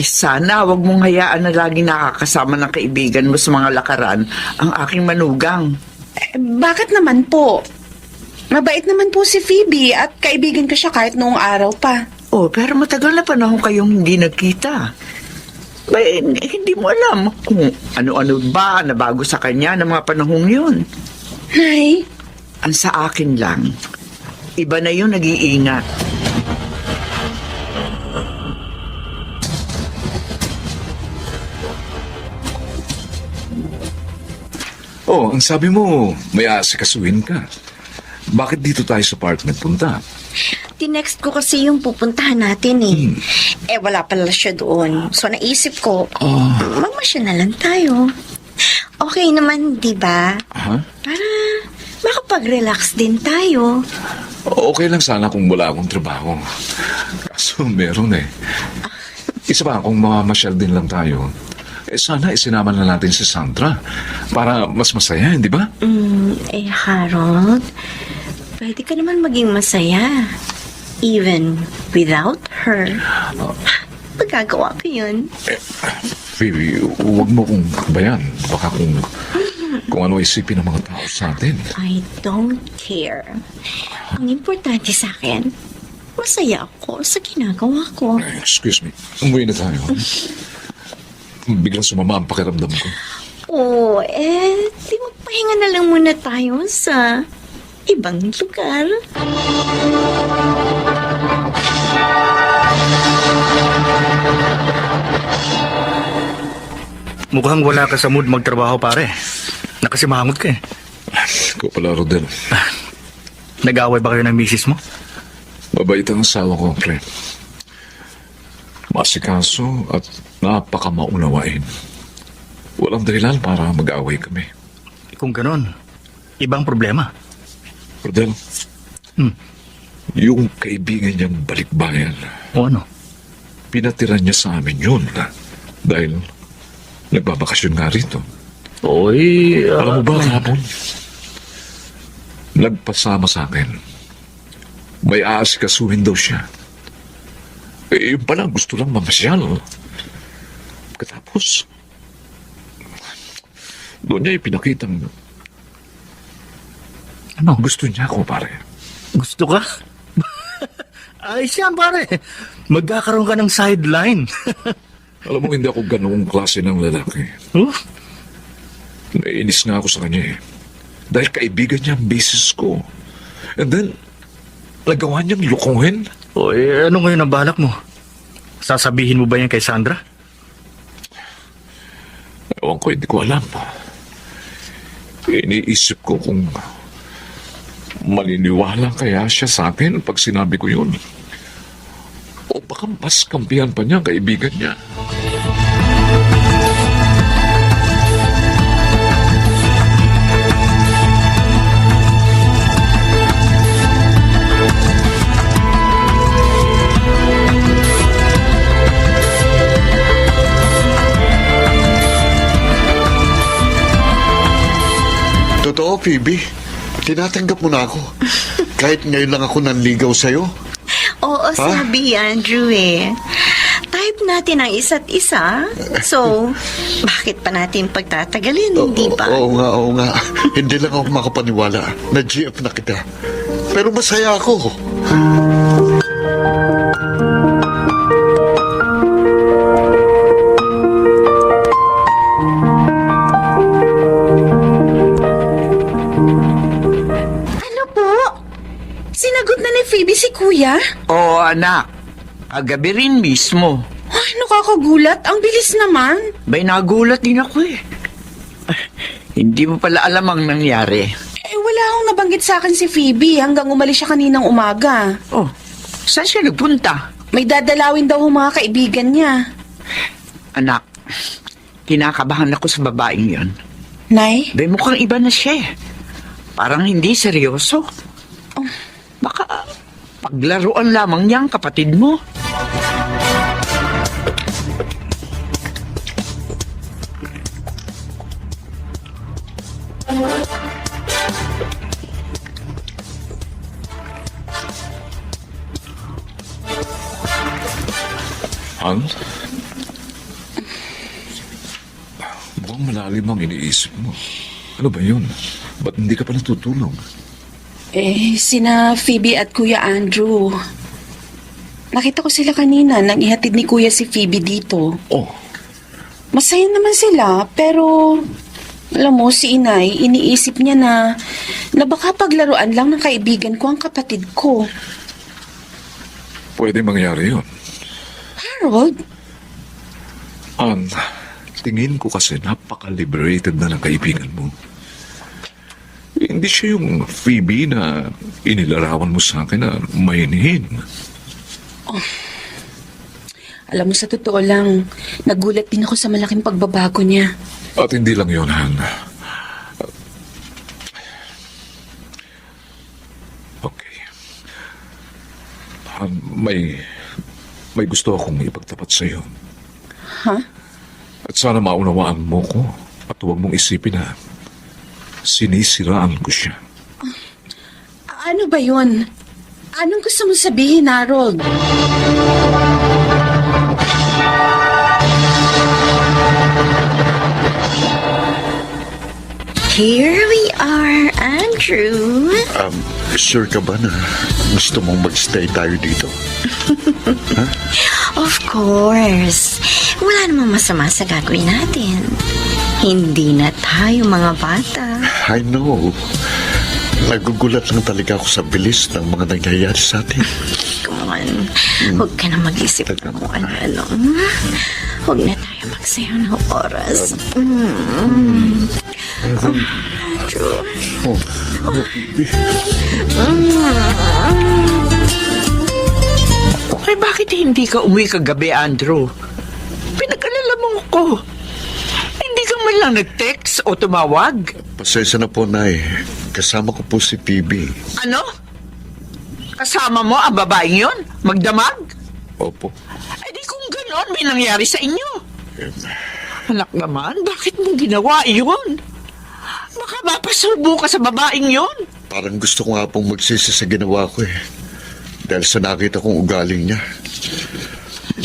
sana wag mong hayaan na lagi nakakasama ng kaibigan mo sa mga lakaran ang aking manugang. Bakit naman po? Mabait naman po si Phoebe at kaibigan ko siya kahit noong araw pa. Oh, pero matagal na panahon kayong hindi nagkita. Hindi mo alam kung ano-ano ba na bago sa kanya ng mga panahong yun. Nay? Ang sa akin lang, iba na yung nag-iingat. Oh, ang sabi mo, may aasikasuhin ka. Bakit dito tayo sa apartment punta? tinext ko kasi yung pupuntahan natin eh. Eh, wala pala siya doon. So, naisip ko, magmasya na lang tayo. Okay naman, di ba? Ha? Para makapag-relax din tayo. Okay lang sana kung wala akong trabaho. Kaso meron eh. Isa pa, kung mamamasyal din lang tayo, sana isinama na natin si Sandra para mas masaya, hindi ba? Harold, pwede ka naman maging masaya. Even without her. Magagawa ko yun. Phoebe, huwag mo kong bayan. Baka kung ano isipin ng mga tao sa atin. I don't care. Ang importante sa akin, masaya ako sa ginagawa ko. Excuse me, umuwi na tayo. Biglang sumama ang pakiramdam ko. Di magpahinga na lang muna tayo sa ibang lugar. Mukhang wala ka sa mood magtrabaho, pare. Nakasimangot ka eh. Ikaw pala, Rodel. Nag-away ba kayo ng misis mo? Mabait ang asawa ko, pre. Masikaso at napakamaunawain. Walang dahilan para mag-away kami. Kung ganon, ibang problema. Rodel, yung kaibigan niyang balikbayan, O ano? pinatiran niya sa amin yun dahil nagbabakasyon nga rito. Oy, Alam mo ba kahapon? Nagpasama sa akin. May aasikasuhin daw siya. Yung pala, gusto lang mamasyal. Katapos, doon niya ipinakitang Ano? gusto niya ako, pare. Gusto ka? Ayos yan, pare. Magkakaroon ka ng sideline. Alam mo, hindi ako ganoong klase ng lalaki. Nainis nga ako sa kanya eh. Dahil kaibigan niya ang basis ko. And then, nagawa niyang lukuhin. Oy, ano ngayon ang balak mo? Sasabihin mo ba yan kay Sandra? Ewan ko, hindi ko alam. Iniisip ko kung maliniwala kaya siya sa akin pag sinabi ko yun. O baka mas kampihan pa niya ang kaibigan niya. Totoo, Phoebe. Tinatanggap mo na ako. Kahit ngayon lang ako nanligaw sa'yo. Oo, sabi Andrew eh. Type natin ang isa't isa. So, bakit pa natin pagtatagalin, hindi ba? Oo nga. Hindi lang ako makapaniwala. Na-GF na kita. Pero masaya ako. Ano po? Sinagot na ni Phoebe si Kuya? Oo, anak. Kagabi rin mismo. Ay, nakakagulat. Ang bilis naman. Bay, nagulat din ako eh. Hindi mo pala alam ang nangyari. Wala akong nabanggit sa akin si Phoebe hanggang umalis siya kaninang umaga. Oh, saan siya nagpunta? May dadalawin daw ang mga kaibigan niya. Anak, kinakabahan ako sa babaeng yon. Nay? Bay, mukhang iba na siya eh. Parang hindi seryoso. Baka paglaruan lamang niya ang kapatid mo. Han? Mukhang malalim ang iniisip mo. Ano ba yun? Ba't hindi ka pa natutulog? Sina Phoebe at Kuya Andrew. Nakita ko sila kanina nang ihatid ni Kuya si Phoebe dito. Oh, Masaya naman sila, pero alam mo, si Inay, iniisip niya na baka paglaruan lang ng kaibigan ko ang kapatid ko. pwede mangyari yun. Harold? Han, tingin ko kasi napaka-liberated na ng kaibigan mo. Hindi siya yung Phoebe na inilarawan mo sa akin na mahinhin. Alam mo, sa totoo lang, nagulat din ako sa malaking pagbabago niya. At hindi lang yun, Han. Okay. Han, may gusto akong ipagtapat sa iyo. Ha? At sana maunawaan mo ko at huwag mong isipin na sinisiraan ko siya. Ano ba yun? Anong gusto mo sabihin, Harold? Here we are, Andrew. Sure ka ba na gusto mong magstay tayo dito? Of course. Wala namang masama sa gagawin natin. Hindi na tayo mga bata. I know. Nagugulat lang talaga ako sa bilis ng mga nangyayari sa atin. Come on. Huwag ka na mag-isip kung ano-ano. Huwag na tayo magsayaw ng oras. Andrew. Ay, bakit hindi ka umuwi kagabi, Andrew? Pinag-alala mo ko. Hindi ka man lang nag-text o tumawag. Pasensya na po, Nay. Kasama ko po si Phoebe. Ano? Kasama mo ang babaeng yun? Magdamag? Opo. Ay, di kung ganon, may nangyari sa inyo. Anak naman, bakit mo ginawa yun? Baka mapasulbo ka sa babaeng yun. Parang gusto ko nga pong magsisi sa ginawa ko eh. Dahil sa nakita kong ugaling niya.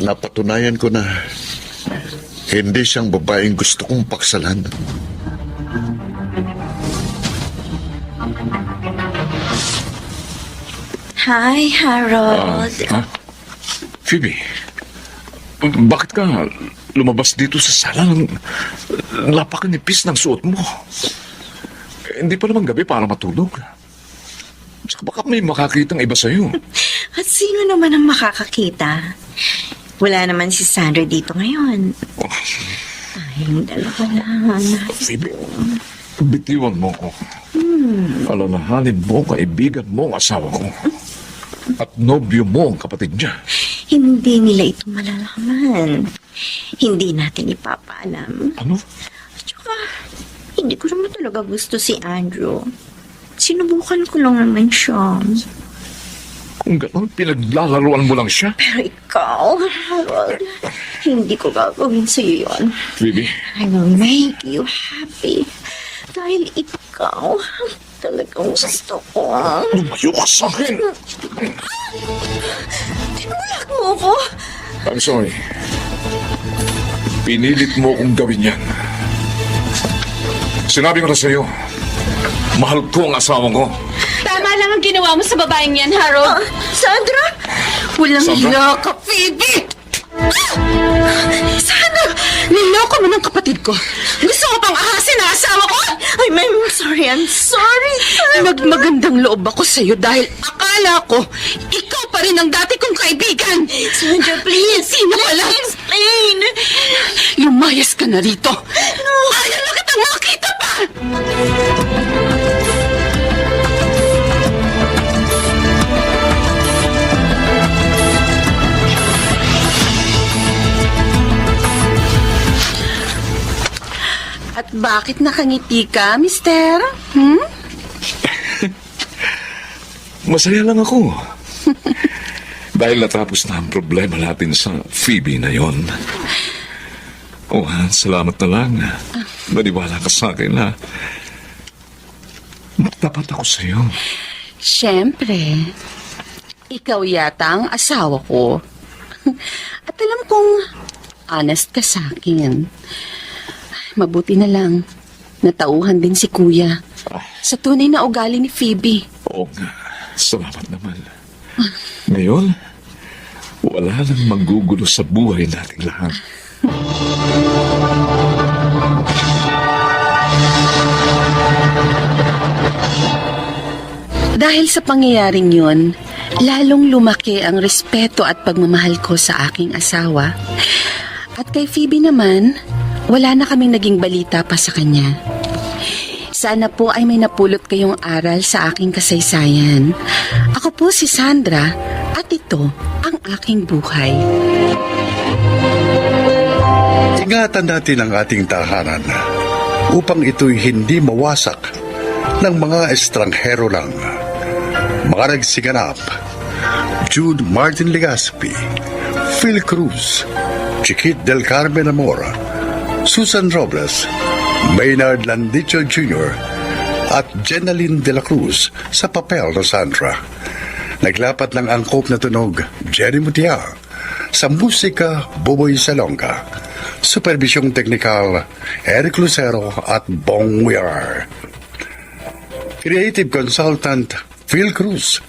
Napatunayan ko na hindi siyang babaeng gusto kong paksalan. Hi, Harold. Phoebe, bakit ka lumabas dito sa sala ng napakanipis ng suot mo? Hindi pa naman gabi para matulog. Tsaka baka may makakitang iba sa'yo. At sino naman ang makakakita? Wala naman si Sandra dito ngayon. Tayong dalawa lang. Phoebe, bitiwan mo ko. Alalahanin mo ang kaibigan mo ang asawa ko. At nobyo mo ang kapatid niya. Hindi nila ito malalaman. Hindi natin ipapaalam. Ano? At saka, hindi ko naman talaga gusto si Andrew. Sinubukan ko lang naman siya. Kung gano'n, pinaglalaruan mo lang siya. Pero ikaw, Harold, hindi ko gagawin sa'yo yun. Phoebe, I will make you happy. Dahil ikaw, talagang gusto ko. lumayo ka sa akin. Tinulak mo ko. I'm sorry. Pinilit mo kong gawin yan. Sinabi ko na sa'yo, mahal ko ang asawa ko. Tama lang ang ginawa mo sa babaeng yan, Harold. Sandra! Walang Sandra? hiya ka, Phoebe! Sana, niloko mo ng kapatid ko. Gusto mo pang ahasin ang asawa ko? I'm sorry. Magmagandang loob ako sa'yo dahil akala ko, ikaw pa rin ang dati kong kaibigan. Sandra, please. Sino ka lang? Explain. Lumayas ka na rito. No. Ayaw na kitang makita pa! At bakit nakangiti ka, mister? Masaya lang ako. Dahil natapos na ang problema natin sa Phoebe na yon. Oh, salamat na lang. Maniwala ka sa akin na tapat ako sa iyo. Siyempre, ikaw yata ang asawa ko. At alam kong honest ka sa akin. Mabuti na lang, natauhan din si Kuya sa tunay na ugali ni Phoebe. Oo nga, salamat naman. Ngayon, wala nang manggugulo sa buhay nating lahat. Dahil sa pangyayaring yun, lalong lumaki ang respeto at pagmamahal ko sa aking asawa. At kay Phoebe naman, wala na kaming naging balita pa sa kanya. Sana po ay may napulot kayong aral sa aking kasaysayan. Ako po si Sandra at ito ang aking buhay. Ingatan natin ang ating tahanan upang ito'y hindi mawasak ng mga estranghero lang. Mga nagsiganap: Jude Martin Legaspi, Phil Cruz, Chiquit del Carmen Amor, Susan Robles, Maynard Landicho Jr. at Jenaline de la Cruz sa papel na Sandra. Naglapat ng angkop na tunog Jerry Mutia, sa musika Buboy Salonga. Supervisyong teknikal Eric Lucero at Bong Weir. Creative Consultant Phil Cruz.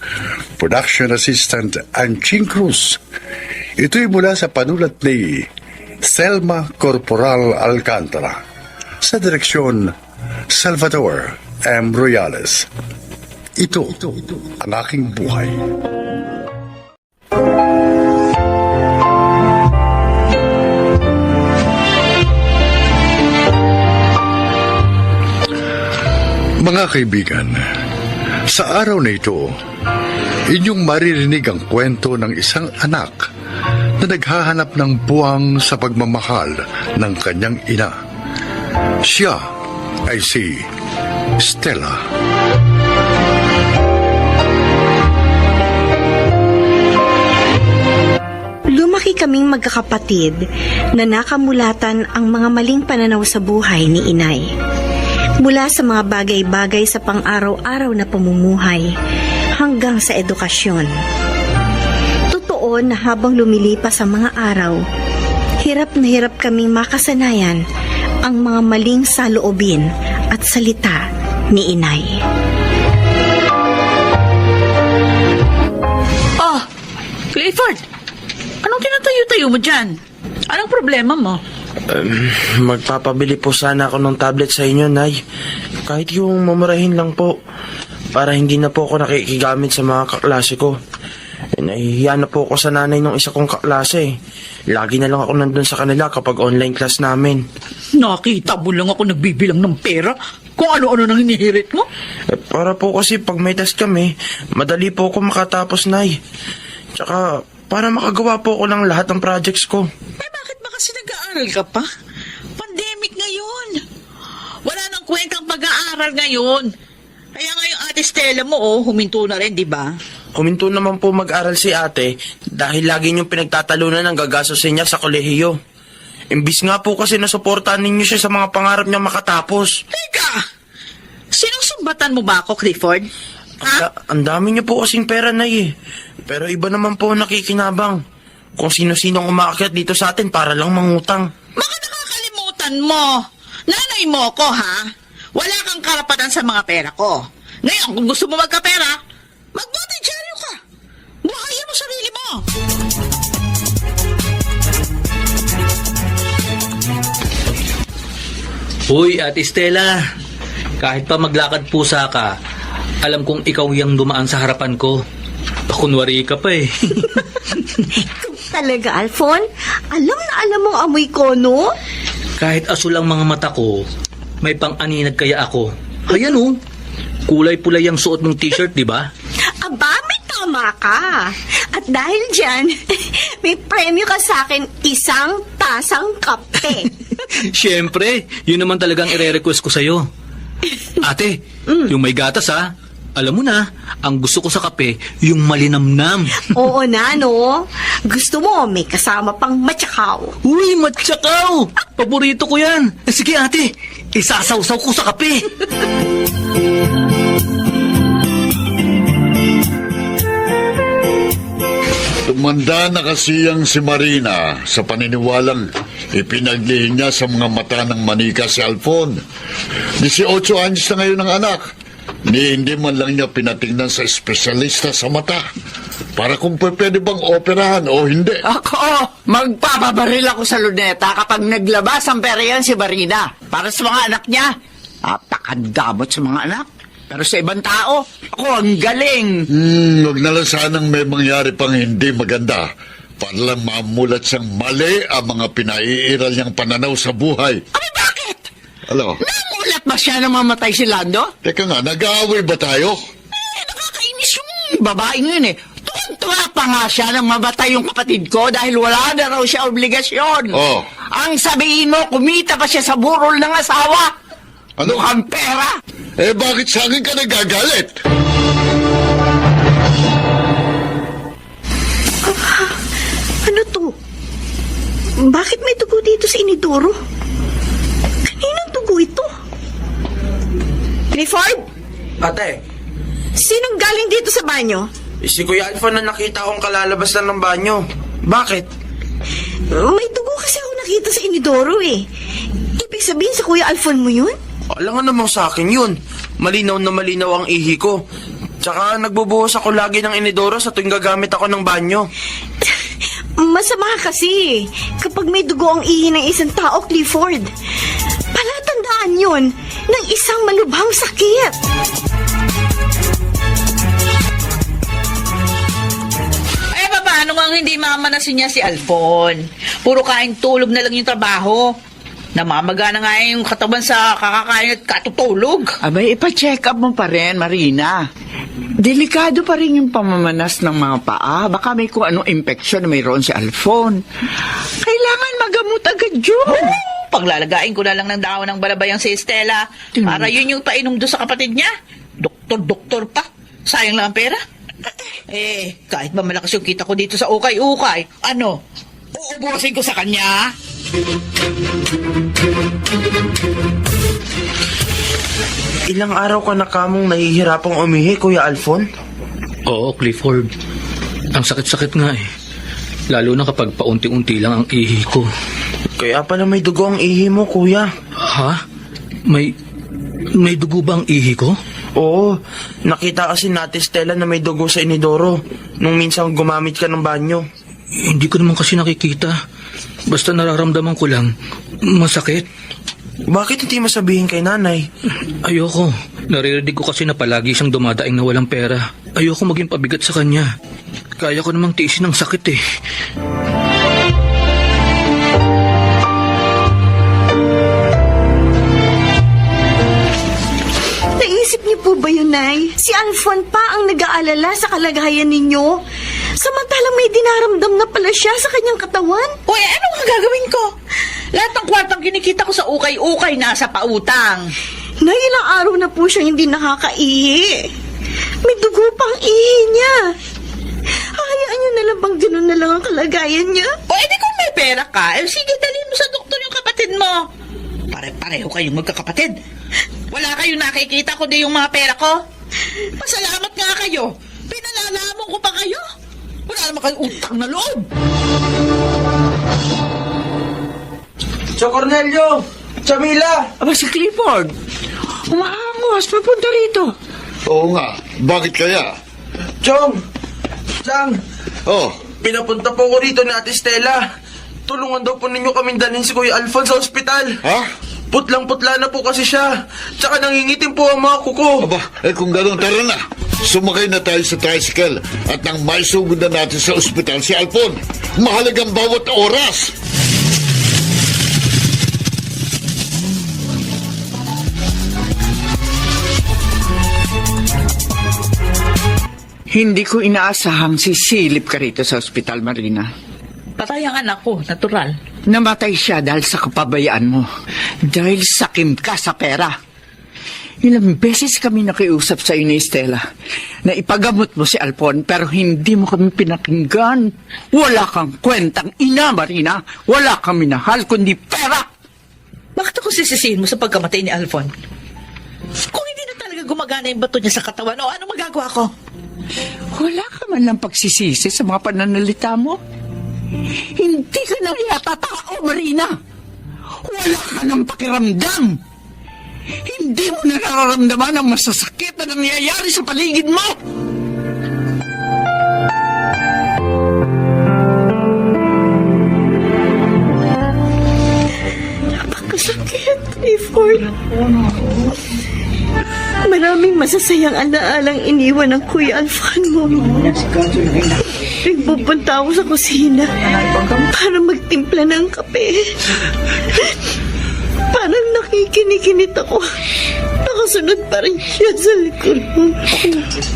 Production Assistant Anching Cruz. Ito'y mula sa panulat ni Selma Corporal Alcantara. Sa direksyon Salvador M. Royales. Ito ang aking buhay. Mga kaibigan, sa araw na ito, inyong maririnig ang kwento ng isang anak na naghahanap ng buwang sa pagmamahal ng kanyang ina. Siya ay si Stella. Lumaki kaming magkakapatid na nakamulatan ang mga maling pananaw sa buhay ni inay. Mula sa mga bagay-bagay sa pang-araw-araw na pamumuhay hanggang sa edukasyon. Totoo na habang lumilipas ang mga araw, hirap na hirap kaming makasanayan ang mga maling saloobin at salita ni inay. Oh, Clifford! Anong tinatayo-tayo mo dyan? Anong problema mo? Magpapabili po sana ako ng tablet sa inyo, Nay. Kahit yung mamurahin lang po. Para hindi na po ako nakikigamit sa mga kaklase ko. Nahihiya na po ako sa nanay ng isa kong kaklase. Lagi na lang ako nandun sa kanila kapag online class namin. Nakita mo lang ako nagbibilang ng pera kung ano-ano nang hinihirit mo. Para po kasi pag may test kami, madali po ako makatapos, Nay. Tsaka para makagawa po ako ng lahat ng projects ko. Bakit ba kasi nag-aaral ka pa? Pandemic ngayon. Wala nang kwentang pag-aaral ngayon. Kaya nga yung ate Stella mo, huminto na rin, di ba? Huminto naman po mag-aral si ate dahil lagi niyong pinagtatalunan ng gagastusin niya sa kolehiyo. Imbis nga po kasi nasuportahan ninyo siya sa mga pangarap niya makatapos. Teka! Sinusumbatan mo ba ako, Clifford? Ang dami niyo po kasing pera, Nay. Pero iba naman po nakikinabang. Kung sino-sinong umaakyat dito sa atin para lang mangutang. Baka nakakalimutan mo. Nanay mo ko, ha? Wala kang karapatan sa mga pera ko. Ngayon, kung gusto mo magkapera, mag-botidyaryo ka. Buhayin mo sarili mo. Uy, Ate Stella. Kahit pa maglakad pusa ka, alam kong ikaw yung dumaan sa harapan ko. Pakunwari ka pa eh. Talaga, Alfon? Alam na alam mong amoy ko, no? Kahit asul ang mga mata ko, may pang-aninag kaya ako. Ayan oh, kulay-pulay ang suot mong t-shirt, di ba? Aba, may tama ka. At dahil dyan, may premyo ka sa akin, isang tasang kape. Siyempre, yun naman talagang ire-request ko sa'yo. Ate, yung may gatas ha. Alam mo na, ang gusto ko sa kape, yung malinamnam. Oo na, no? Gusto mo, may kasama pang matsakaw. Uy, matsakaw! Paborito ko yan. Sige ate, isasawsaw ko sa kape. Tumanda na kasi ang si Marina sa paniniwalang ipinaglihin niya sa mga mata ng manika si Alfon. 18 anyos na ngayon ang anak. Hindi man lang niya pinatingnan sa espesyalista sa mata para kung pwede bang operahan o hindi. Ako, magpapabaril ako sa luneta kapag naglabas ang pera yan si Marina. Para sa mga anak niya. Napakadamot sa mga anak. Pero sa ibang tao, ako ang galing. Huwag na lang sanang may mangyari pang hindi maganda para lang mamulat siyang mali ang mga pinaiiral niyang pananaw sa buhay. Abi, bakit? Ano? Namulat Dapat ba siya na mamatay si Lando? Teka nga, nag-aaway ba tayo? Nakakainis yung babaeng yun eh. Tuwa pa nga siya nang mamatay yung kapatid ko dahil wala na raw siya obligasyon. Oh. Ang sabihin mo, kumita pa siya sa burol ng asawa. Ano? Mukhang pera. Eh, bakit sa akin ka nagagalit? Ano to? Bakit may dugo dito sa inidoro? Kaninong dugo ito? Clifford? Ate, Sinong galing dito sa banyo? si Kuya Alfon na nakita akong kalalabas lang ng banyo. Bakit? May dugo kasi ako nakita sa inidoro eh. Ibig sabihin sa Kuya Alfon mo yun? Alam nga naman sa akin yun. Malinaw na malinaw ang ihi ko. Tsaka nagbubuhos ako lagi ng inidoro sa tuwing gagamit ako ng banyo. Masama kasi kapag may dugo ang ihi ng isang tao, Clifford. Palatandaan yun ng isang malubhang sakit. Eh, paano nga hindi mamanasin niya si Alfon? Puro kain tulog na lang yung trabaho. Namamaga na nga yung katawan sa kakakain at katutulog. Abay, ipa-check up mo pa rin, Marina. Delikado pa rin yung pamamanas ng mga paa. Baka may kung anong infection na mayroon si Alfon. Kailangan magamot agad yun. Paglalagain ko na lang ng dahon ng balabayang si Estela para yun yung painom doon sa kapatid niya. Doktor pa. Sayang lang ang pera. Eh, kahit ba malakas yung kita ko dito sa ukay-ukay, ano, uubusin ko sa kanya? Ilang araw ka na kamong nahihirapang umihi, Kuya Alfon? Oo, Clifford. Ang sakit-sakit nga eh. Lalo na kapag paunti-unti lang ang ihi ko. Kaya pala may dugo ang ihi mo, Kuya. Ha? May dugo ba ang ihi ko? Oo, nakita kasi natin Stella na may dugo sa inidoro nung minsan gumamit ka ng banyo. Hindi ko naman kasi nakikita. Basta nararamdaman ko lang, masakit. Bakit hindi masabihin kay nanay? Ayoko. Naririnig ko kasi na palagi siyang dumadaing na walang pera. Ayoko maging pabigat sa kanya. Kaya ko namang tiisin ng sakit eh. Naisip niyo po ba yun, Nay? Si Alfon pa ang nag-aalala sa kalagayan ninyo. Samantalang may dinaramdam na pala siya sa kanyang katawan. Uy, ano ang gagawin ko? Lahat ng kwartang kinikita ko sa ukay-ukay nasa pautang. Nay, ilang araw na po siyang hindi nakakaihi. May dugo pang ihi niya. Hayaan niyo na lang bang gano'n na lang ang kalagayan niya? O, edi kung may pera ka, sige, dalhin mo sa doktor yung kapatid mo. Pare-pareho kayong magkakapatid. Wala kayong nakikita kundi yung mga pera ko. Pasalamat nga kayo. Pinalalamon ko pa kayo. Wala naman kayong utang na loob. Tio Cornelio! Chamila! Aba, si Clifford. Umaangos, papunta rito. Oo nga, bakit kaya? Chong! Chang! Oh, Pinapunta po ko rito ni Ate Stella. Tulungan daw po ninyo kaming dalhin si Kuya Alfon sa ospital. ha? Putlang-putla na po kasi siya. Tsaka nangingitim po ang mga kuko. Aba, eh kung gano'n, tara na. Sumakay na tayo sa tricycle at nang maisugod na natin sa ospital si Alfon. Mahalagang bawat oras. Hindi ko inaasahang sisilip ka rito sa ospital, Marina. Patay ang anak ko, natural. Namatay siya dahil sa kapabayaan mo. Dahil sakim ka sa pera. Ilang beses kami nakiusap sa iyo ni Estela na ipagamot mo si Alfon pero hindi mo kami pinakinggan. Wala kang kwentang ina, Marina. Wala kang minahal kundi pera. Bakit ako sisisihin mo sa pagkamatay ni Alfon? Kung hindi na talaga gumagana yung bato niya sa katawan, o ano magagawa ko? Wala ka man lang pagsisisi sa mga pananalita mo. Hindi ka na yata tao, Marina. Wala ka ng pakiramdam. Hindi mo nararamdaman ang masasakit na nangyayari sa paligid mo. Napakasakit, Clifford. Maraming masasayang alaalang iniwan ng Kuya Alfon mo. Nagpupunta ako sa kusina para magtimpla ng kape. Parang nakita kinikinit ako. Nakasunod pa rin siya sa likod ko.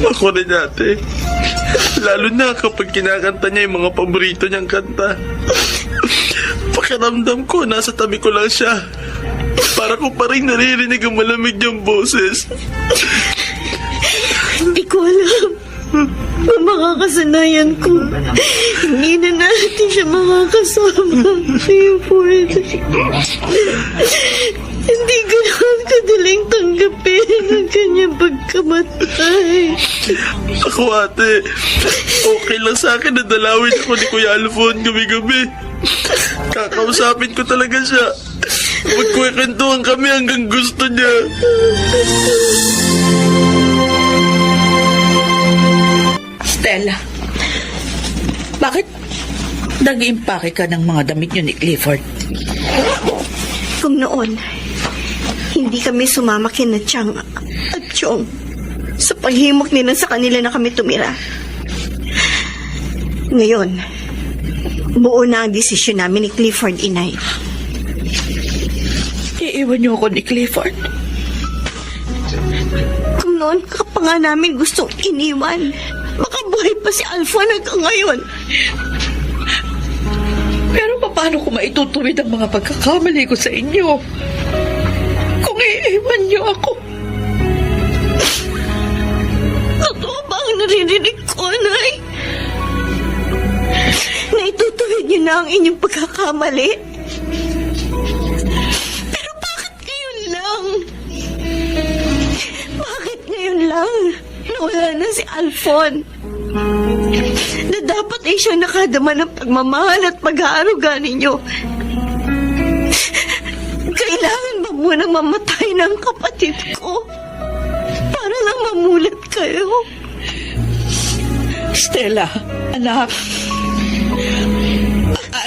Ako rin, ate. Lalo na kapag kinakanta niya yung mga paborito niyang kanta. Pakiramdam ko, nasa tabi ko lang siya. Para ko pa rin naririnig ang malamig niyang boses. Hindi ko alam kung makakasanayan ko. Hindi na natin siya makakasama. Hindi ko naman kadaling tanggapin ang kanyang pagkamatay. Ako, ate, okay lang sa akin na dalawin ako ni Kuya Alfon gabi-gabi. Kakausapin ko talaga siya. Magkwekwentuhan kami hanggang gusto niya. Stella, bakit nag-iimpake ka ng mga damit niyo ni Clifford? Kung noon, hindi kami sumama kina Chang at Chong sa paghimok nila sa kanila na kami tumira. Ngayon, buo na ang desisyon namin ni Clifford, Inay. Iiwan niyo ako ni Clifford? Kung noon ka pa nga namin gustong iniwan, baka buhay pa si Alfon hanggang ngayon. Pero paano ko maitutuwid ang mga pagkakamali ko sa inyo? Kung iiwan niyo ako. Totoo ba ang naririnig ko, Nay? Naitutuwid niyo na ang inyong pagkakamali? Pero bakit ngayon lang? Bakit ngayon lang? Nawala na si Alfon. Na dapat ay siyang nakadama ng pagmamahal at pag-aaruga ninyo. Kailangan ba munang mamatay ng kapatid ko? Para lang mamulat kayo? Stella, anak.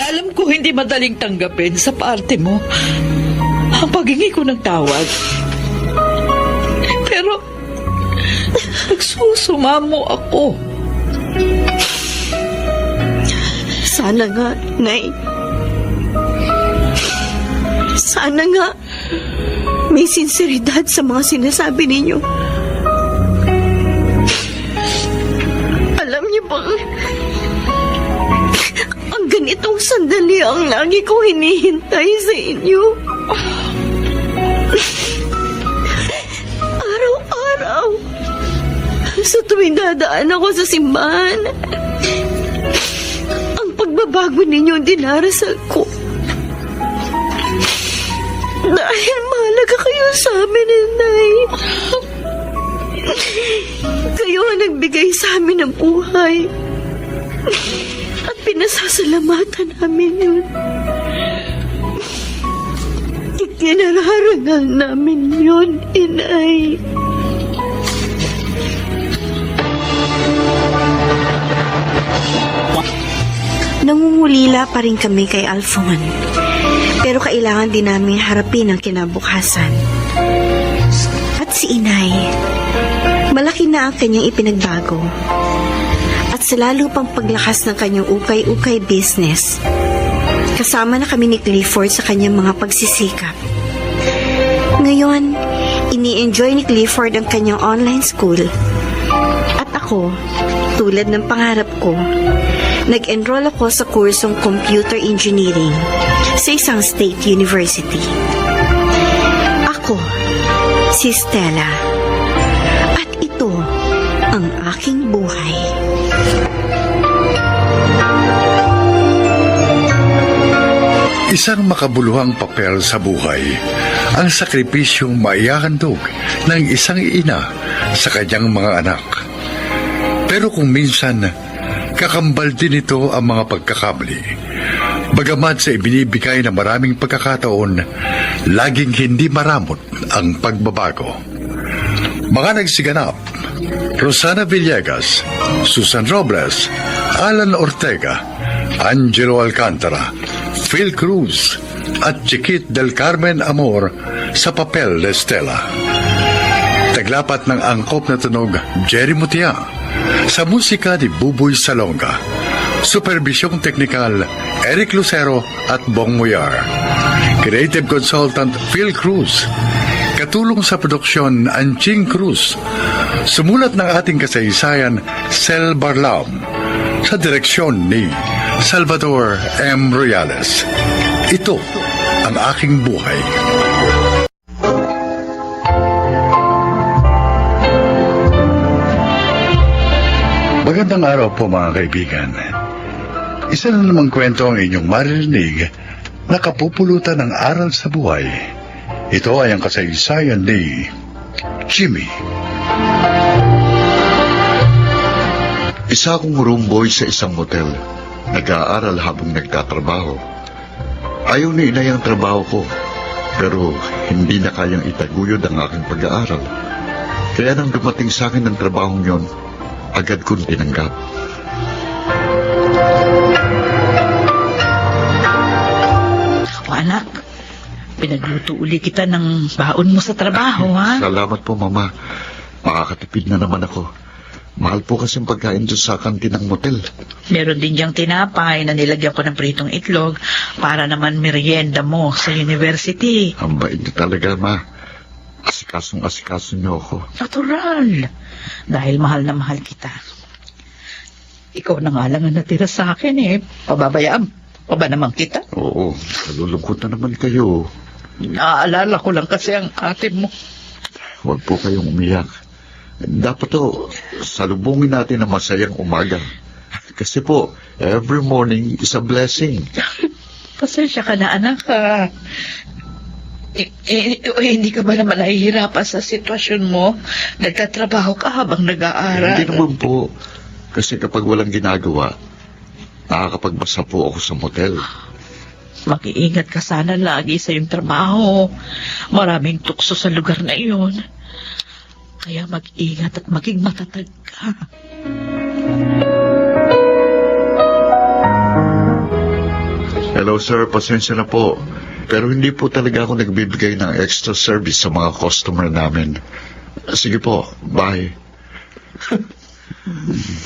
Alam ko hindi madaling tanggapin sa parte mo ang paghingi ko ng tawad. Pero nagsusumamo ako. Sana nga, Nay. Sana nga may sinseridad sa mga sinasabi ninyo. Alam niyo ba, ang ganitong sandali ang lagi kong hinihintay sa inyo. Araw-araw, sa tuwing dadaan ako sa simbahan, ang pagbabago ninyo ang dinarasal ko. Dahil mahalaga kayo sa amin, Nay. Kayo ang nagbigay sa amin ng buhay. At pinasasalamatan namin yun. Ikinararangal namin yun, Inay. Nangungulila pa rin kami kay Alfon. Pero kailangan din namin harapin ang kinabukasan. At si Inay, malaki na ang kanyang ipinagbago. At sa lalo pang paglakas ng kanyang ukay-ukay business, kasama na kami ni Clifford sa kanyang mga pagsisikap. Ngayon, ini-enjoy ni Clifford ang kanyang online school. At ako, tulad ng pangarap ko, nag-enroll ako sa kursong computer engineering sa isang state university. Ako, si Stella. At ito ang aking buhay. Isang makabuluhang papel sa buhay ang sakripisyong maihahandog ng isang ina sa kanyang mga anak. Pero kung minsan, kakambal din ito ang mga pagkakamali. Bagamat sa ibinibigay na maraming pagkakataon, laging hindi maramot ang pagbabago. Mga nagsiganap: Rosana Villegas, Susan Robles, Alan Ortega, Angelo Alcantara, Phil Cruz, at Chiquit del Carmen Amor sa papel de Stella. Taglapat ng angkop na tunog, Jerry Mutia. Sa musika ni Buboy Salonga. Superbisyong teknikal, Eric Lucero at Bong Muyar. Creative Consultant Phil Cruz. Katulong sa produksyon Anching Cruz. Sumulat ng ating kasaysayan Sel Barlaum. Sa direksyon ni Salvador M. Royales. Ito ang aking buhay. Magandang araw po mga kaibigan. Isa na namang kwento ang inyong maririnig na kapupulutan ng aral sa buhay. Ito ay ang kasaysayan ni Jimmy. Isa akong room boy sa isang motel. Nag-aaral habang nagtatrabaho. Ayaw ni inay ang trabaho ko, pero hindi na kayang itaguyod ang aking pag-aaral. Kaya nang dumating sa akin ang trabahong yon, agad kong tinanggap. O anak, pinagluto uli kita ng baon mo sa trabaho, ha? Salamat po, Mama. Makakatipid na naman ako. Mahal po kasing pagkain doon sa kantin ng motel. Meron din diyang tinapay na nilagyan ko ng pritong itlog para naman merienda mo sa university. Ang bait niyo talaga, Ma. Asikasong-asikaso niyo ako. Natural. Dahil mahal na mahal kita. Ikaw na nga lang ang natira sa akin eh. Pababayaan pa ba naman kita? Oo, nalulungkot na naman kayo. Naaalala ko lang kasi ang ate mo. Huwag po kayong umiyak. Dapat to, salubungin natin ang masayang umaga. Kasi po, every morning is a blessing. Pasensya ka na, anak. Hindi ka ba naman nahihirapan sa sitwasyon mo? Nagtatrabaho ka habang nag-aaral. Hindi naman po. Kasi kapag walang ginagawa, nakakapagbasa po ako sa motel. Mag-iingat ka sana lagi sa iyong trabaho. Maraming tukso sa lugar na iyon. Kaya mag-ingat at maging matatag ka. Hello sir, pasensya na po. Pero hindi po talaga ako nagbibigay ng extra service sa mga customer namin. Sige po, bye.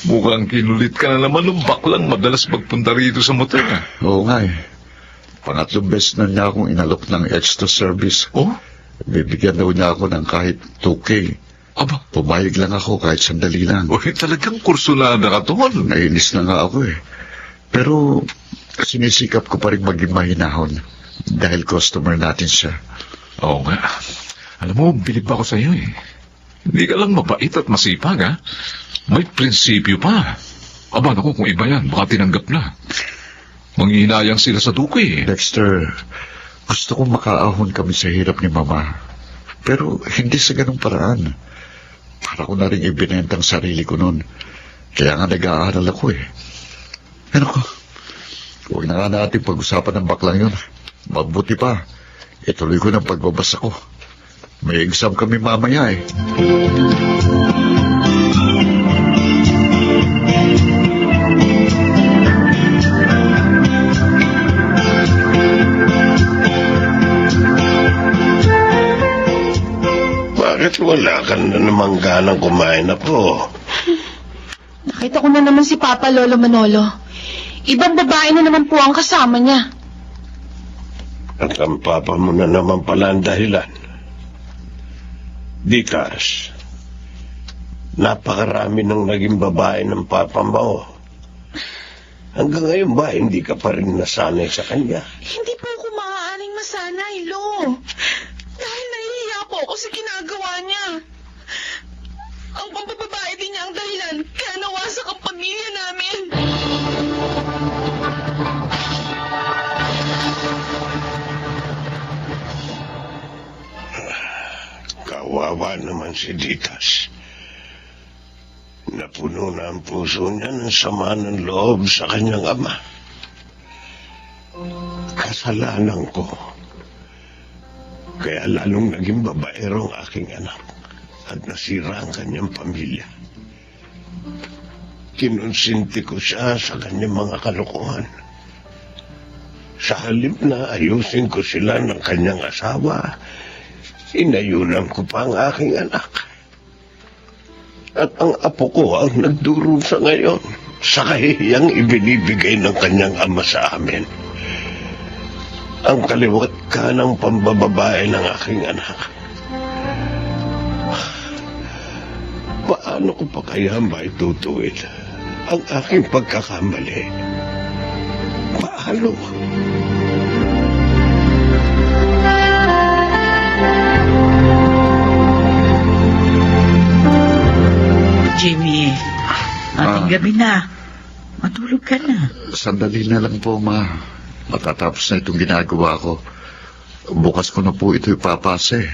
Mukhang kinulit ka na naman ng baklang madalas magpunta rito sa motel. Oo nga eh. Pangatlong beses na niya akong inalok ng extra service. Oh? Bibigyan daw niya ako ng kahit 2K. Aba, Pumayag lang ako kahit sandali lang. oy, talagang kursulada ka, tol. Nainis na nga ako eh. Pero sinisikap ko pa rin maging mahinahon dahil customer natin siya. Oo nga. Alam mo, bilib ako sa iyo eh. Hindi ka lang mabait at masipag, ha? May prinsipyo pa. Aba, naku, kung iba yan, baka tinanggap na. Manghihinayang sila sa dukoy eh. Dexter, gusto kong makaahon kami sa hirap ni Mama. Pero hindi sa ganung paraan. Para ko na rin ibinenta ang sarili ko noon. Kaya nga nag-aaral ako eh. Ano ko? Huwag na nga natin pag-usapan ng baklang yun. Mabuti pa. Ituloy ko ng pagbabasa ko. May exam kami mamaya eh. Bakit wala ka na namang ganang kumain na po? Nakita ko na naman si Papa Lolo Manolo. Ibang babae na naman po ang kasama niya. At ang papa mo na naman pala ang dahilan. Dikas, napakarami ng naging babae ng papa mo. Hanggang ngayon ba, hindi ka pa rin nasanay sa kanya? Hindi po ako maaaring masanay, Lo. Dahil nahihiya po ako sa ginagawa niya. Ang pambababae din niya ang dahilan kaya nawasak ang pamilya namin. Kawawa naman si Ditas. Napuno na ang puso niya ng sama ng loob sa kanyang ama. Kasalanan ko. Kaya lalong naging babaero ang aking anak at nasira ang kanyang pamilya. Kinonsinti ko siya sa kanyang mga kalokohan. Sa halip na ayusin ko sila ng kanyang asawa, inayunan ko pa ang aking anak. At ang apo ko ang nagdurusa ngayon sa kahihiyang ibinibigay ng kanyang ama sa amin. ang kaliwat kanang pambababae ng aking anak. Paano ko pa kaya maitutuwid ang aking pagkakamali? Paano? Jimmy, ating gabi na. Matulog ka na. Sandali na lang po, Ma. Matatapos na itong ginagawa ko. Bukas ko na po ito ipapase.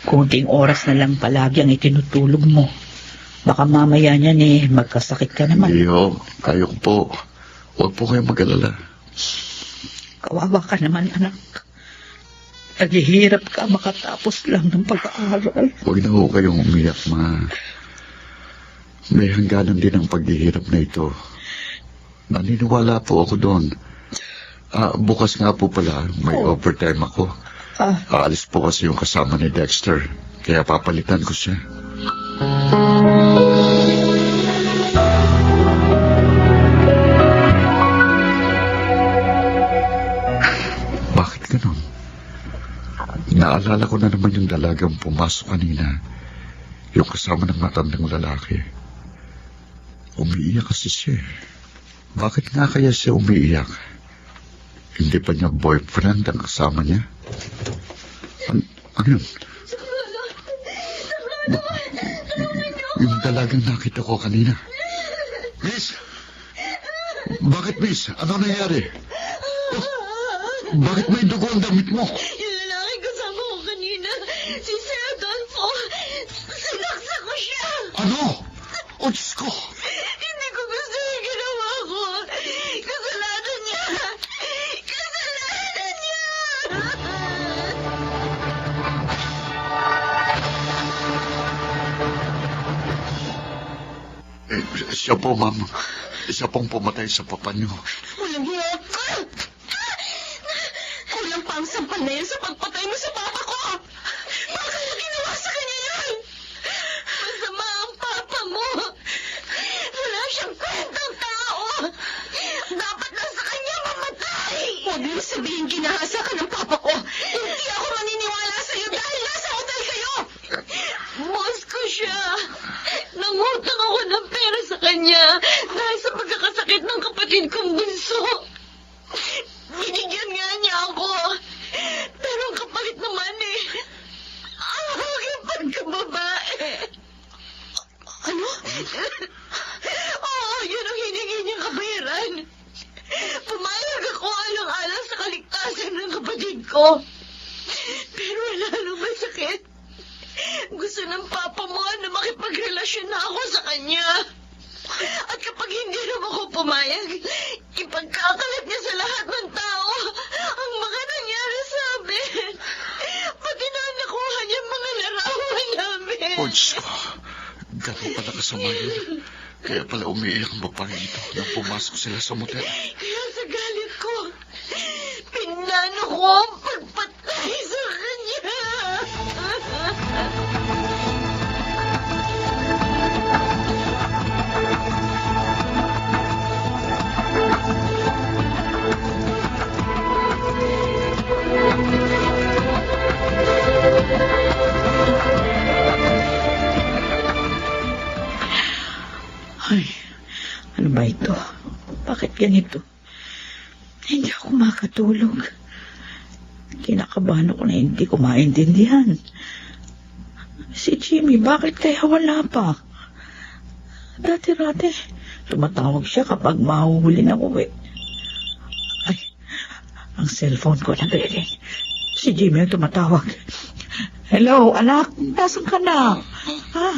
Kunting oras na lang palagi ang itinutulog mo. Baka mamaya niyan magkasakit ka naman. Hindi ho, kayo ko po. Huwag po kayong mag-alala. Kawawa ka naman, anak. Naghihirap ka makatapos lang ng pag-aaral. Huwag na ho kayong umiyak, Ma. May hangganan din ang paghihirap na ito. Naniniwala po ako doon. Bukas nga po pala, may overtime ako. Aalis po kasi yung kasama ni Dexter. Kaya papalitan ko siya. Bakit ganun? Naalala ko na naman yung dalagang pumasok kanina. Yung kasama ng matandang lalaki. Umiiyak kasi siya. Bakit nga kaya siya umiiyak? Hindi pa niya boyfriend ang kasama niya? Ano yun? Yung dalagang nakita ko kanina. Miss! Bakit, Miss? Ano nangyari? Bakit may dugo ang damit mo? Yung lalaki kasama ko kanina, si Sir Adolfo. Sinaksak ko siya. Ano? O, Diyos ko! Hindi ko gusto yung ginawa ko. Kasalanan niya. Kasalanan niya. Siya po, ma'am. Siya pong pumatay sa papa niyo. Walang hiya ka. Kulang pa ang sampal na yan sa pagpatay mo sa papa ko. Bakit mo ginawa sa kanya yan? Masama ang papa mo. Wala siyang kwentang tao. Dapat na sa kanya mamatay. Huwag mo sabihin ginahasa ka ng papa ko. Hindi ako maniniwala sa'yo dahil nasa hotel kayo. Boss ko siya. Nangutang ako ng pera sa kanya dahil sa pagkakasakit ng kapatid kong bunso. Binigyan nga niya ako. Pero ang kapalit naman ang aking pagkababae. Ano? Oo, yun ang hiningi niyang kabayaran. Pumayag ako alang-alang sa kaligtasan ng kapatid ko. Pero lalo masakit. Gusto ng papa mo na makipagrelasyon na ako sa kanya. At kapag hindi naman ako pumayag, ipagkakalat niya sa lahat ng tao ang mga nangyari sa amin. Pati na nakuha niya mga larawan namin. O, Diyos ko. Ganun pala kasama yun. Kaya pala umiiyak ang babae ito nang pumasok sila sa motel. Kaya sa galit ko, pinlano ko ang pagpatay sa kanya. Ay, ano ba ito? Bakit ganito? Hindi ako makatulog. Kinakabahan ako na hindi ko maintindihan. Si Jimmy, bakit kaya wala pa? Dati-rati, tumatawag siya kapag mahuhuli ng uwi. Ay, ang cellphone ko nag-ring. Si Jimmy ang tumatawag. Hello, anak, nasan ka na? Ha?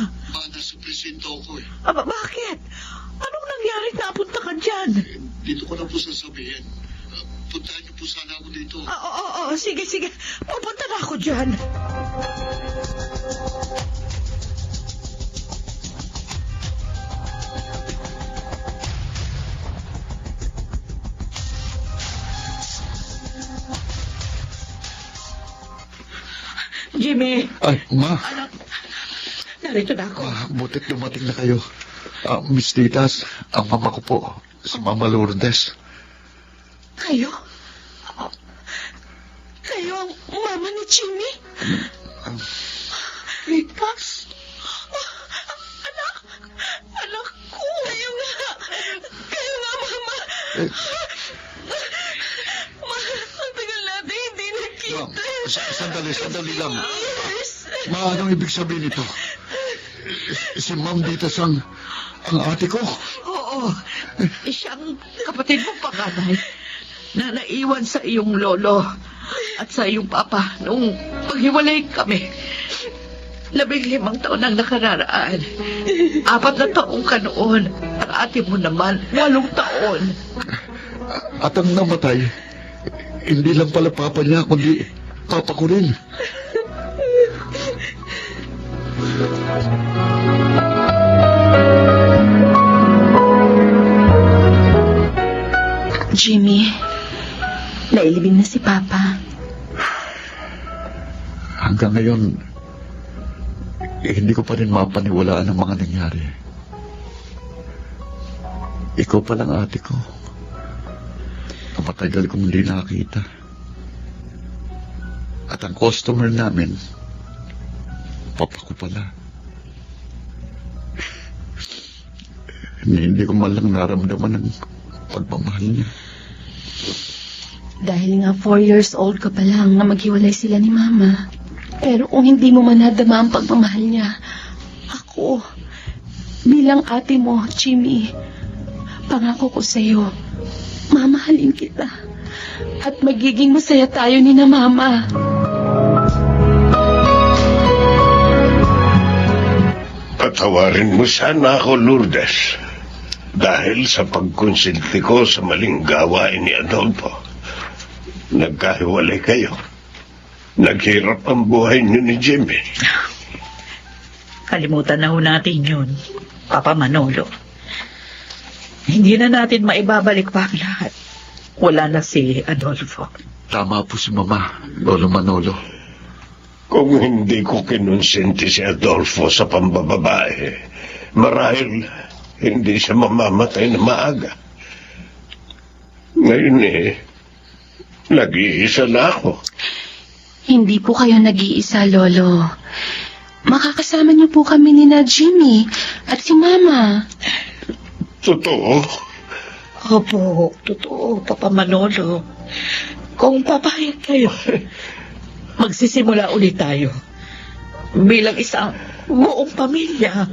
Nasa presinto ko eh. Bakit? Anong nangyari? Napunta ka dyan? Dito ko na po sasabihin. Puntahan niyo po sana ako dito. Oo, sige. Pupunta na ako dyan. Jimmy! Ay, Ma. Narito na ako. Butit dumating na kayo. Miss Titas, ang mama ko po, si Mama Lourdes. Kayo? ni Jimmy? Ligtas? Anak ko! Kayo nga, Mama. Ang tagal natin hindi nakita. Sandali lang. Anong ibig sabihin ito? Si Ma'am Ditas ang ate ko? Oo, siyang kapatid mong panganay na naiwan sa iyong lolo at sa iyong papa nung paghiwalay kami. 15 taon ang nakararaan. 4 na taong ka noon. Ang ate mo naman, 8 taon. At ang namatay, hindi lang pala papa niya, kundi papa ko rin. Jimmy, nailibing na si Papa. Hanggang ngayon, hindi ko pa rin mapaniwalaan ang mga nangyari. Ikaw pa lang ate ko. Ang matagal kong hindi nakakita. At ang customer namin, papa ko pala. Hindi ko man lang naramdaman ang pagmamahal niya. Dahil nga 4 years old ka pa lang na maghiwalay sila ni Mama. Pero kung hindi mo man nadama ang pagmamahal niya, ako, bilang ate mo, Jimmy, pangako ko sa'yo, mamahalin kita. At magiging masaya tayo ni na Mama. Patawarin mo sana ako, Lourdes. Dahil sa pagkonsinti ko sa maling gawain ni Adolfo. Nagkahiwalay kayo. Naghirap ang buhay niyo ni Jimmy. Kalimutan na ho natin yun, Papa Manolo. Hindi na natin maibabalik pa ang lahat. Wala na si Adolfo. Tama po si Mama, Lolo Manolo. Kung hindi ko kinonsinti si Adolfo sa pambababae, marahil hindi siya mamamatay na maaga. Ngayon nag-iisa na ako. Hindi po kayo nag-iisa, Lolo. Makakasama niyo po kami ni na Jimmy at si Mama. Totoo? Opo, totoo, Papa Manolo. Kung papayag kayo, magsisimula ulit tayo. Bilang isang buong pamilya.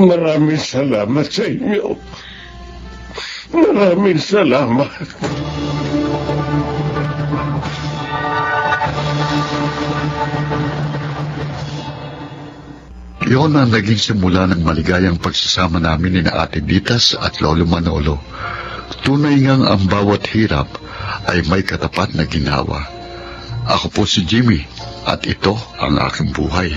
Maraming salamat sa inyo. Maraming salamat. Iyon ang naging simula ng maligayang pagsasama namin ni na Ate Ditas at Lolo Manolo. Tunay ngang ang bawat hirap ay may katapat na ginawa. Ako po si Jimmy at ito ang aking buhay.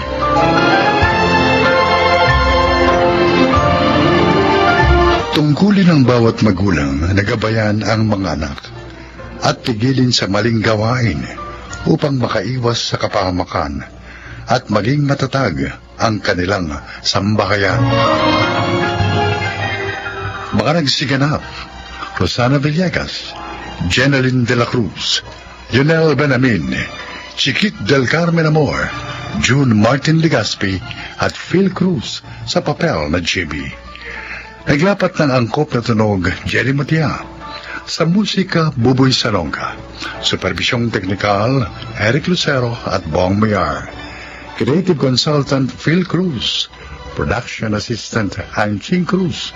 Tungkulin ng bawat magulang na gabayan ang mga anak at pigilin sa maling gawain upang makaiwas sa kapahamakan at maging matatag ang kanilang sambahayan. Mga nagsiganap: Rosana Villegas, Jeneline de la Cruz, Lionel Benamin, Chiquit del Carmen Amor, June Martin Legaspi at Phil Cruz sa papel na Jimmy. Naglapat ng angkop na tunog, Jerry Matia. Sa musika, Buboy Salonga. Supervisyong teknikal, Eric Lucero at Bong Mayar. Creative Consultant, Phil Cruz. Production Assistant, Anching Cruz.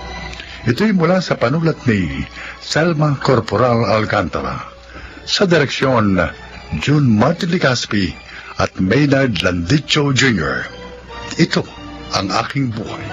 Ito'y mula sa panulat ni Selma Corporal Alcantara. Sa direksyon, June Martin Legaspi at Maynard Landicho Jr. Ito ang aking buhay.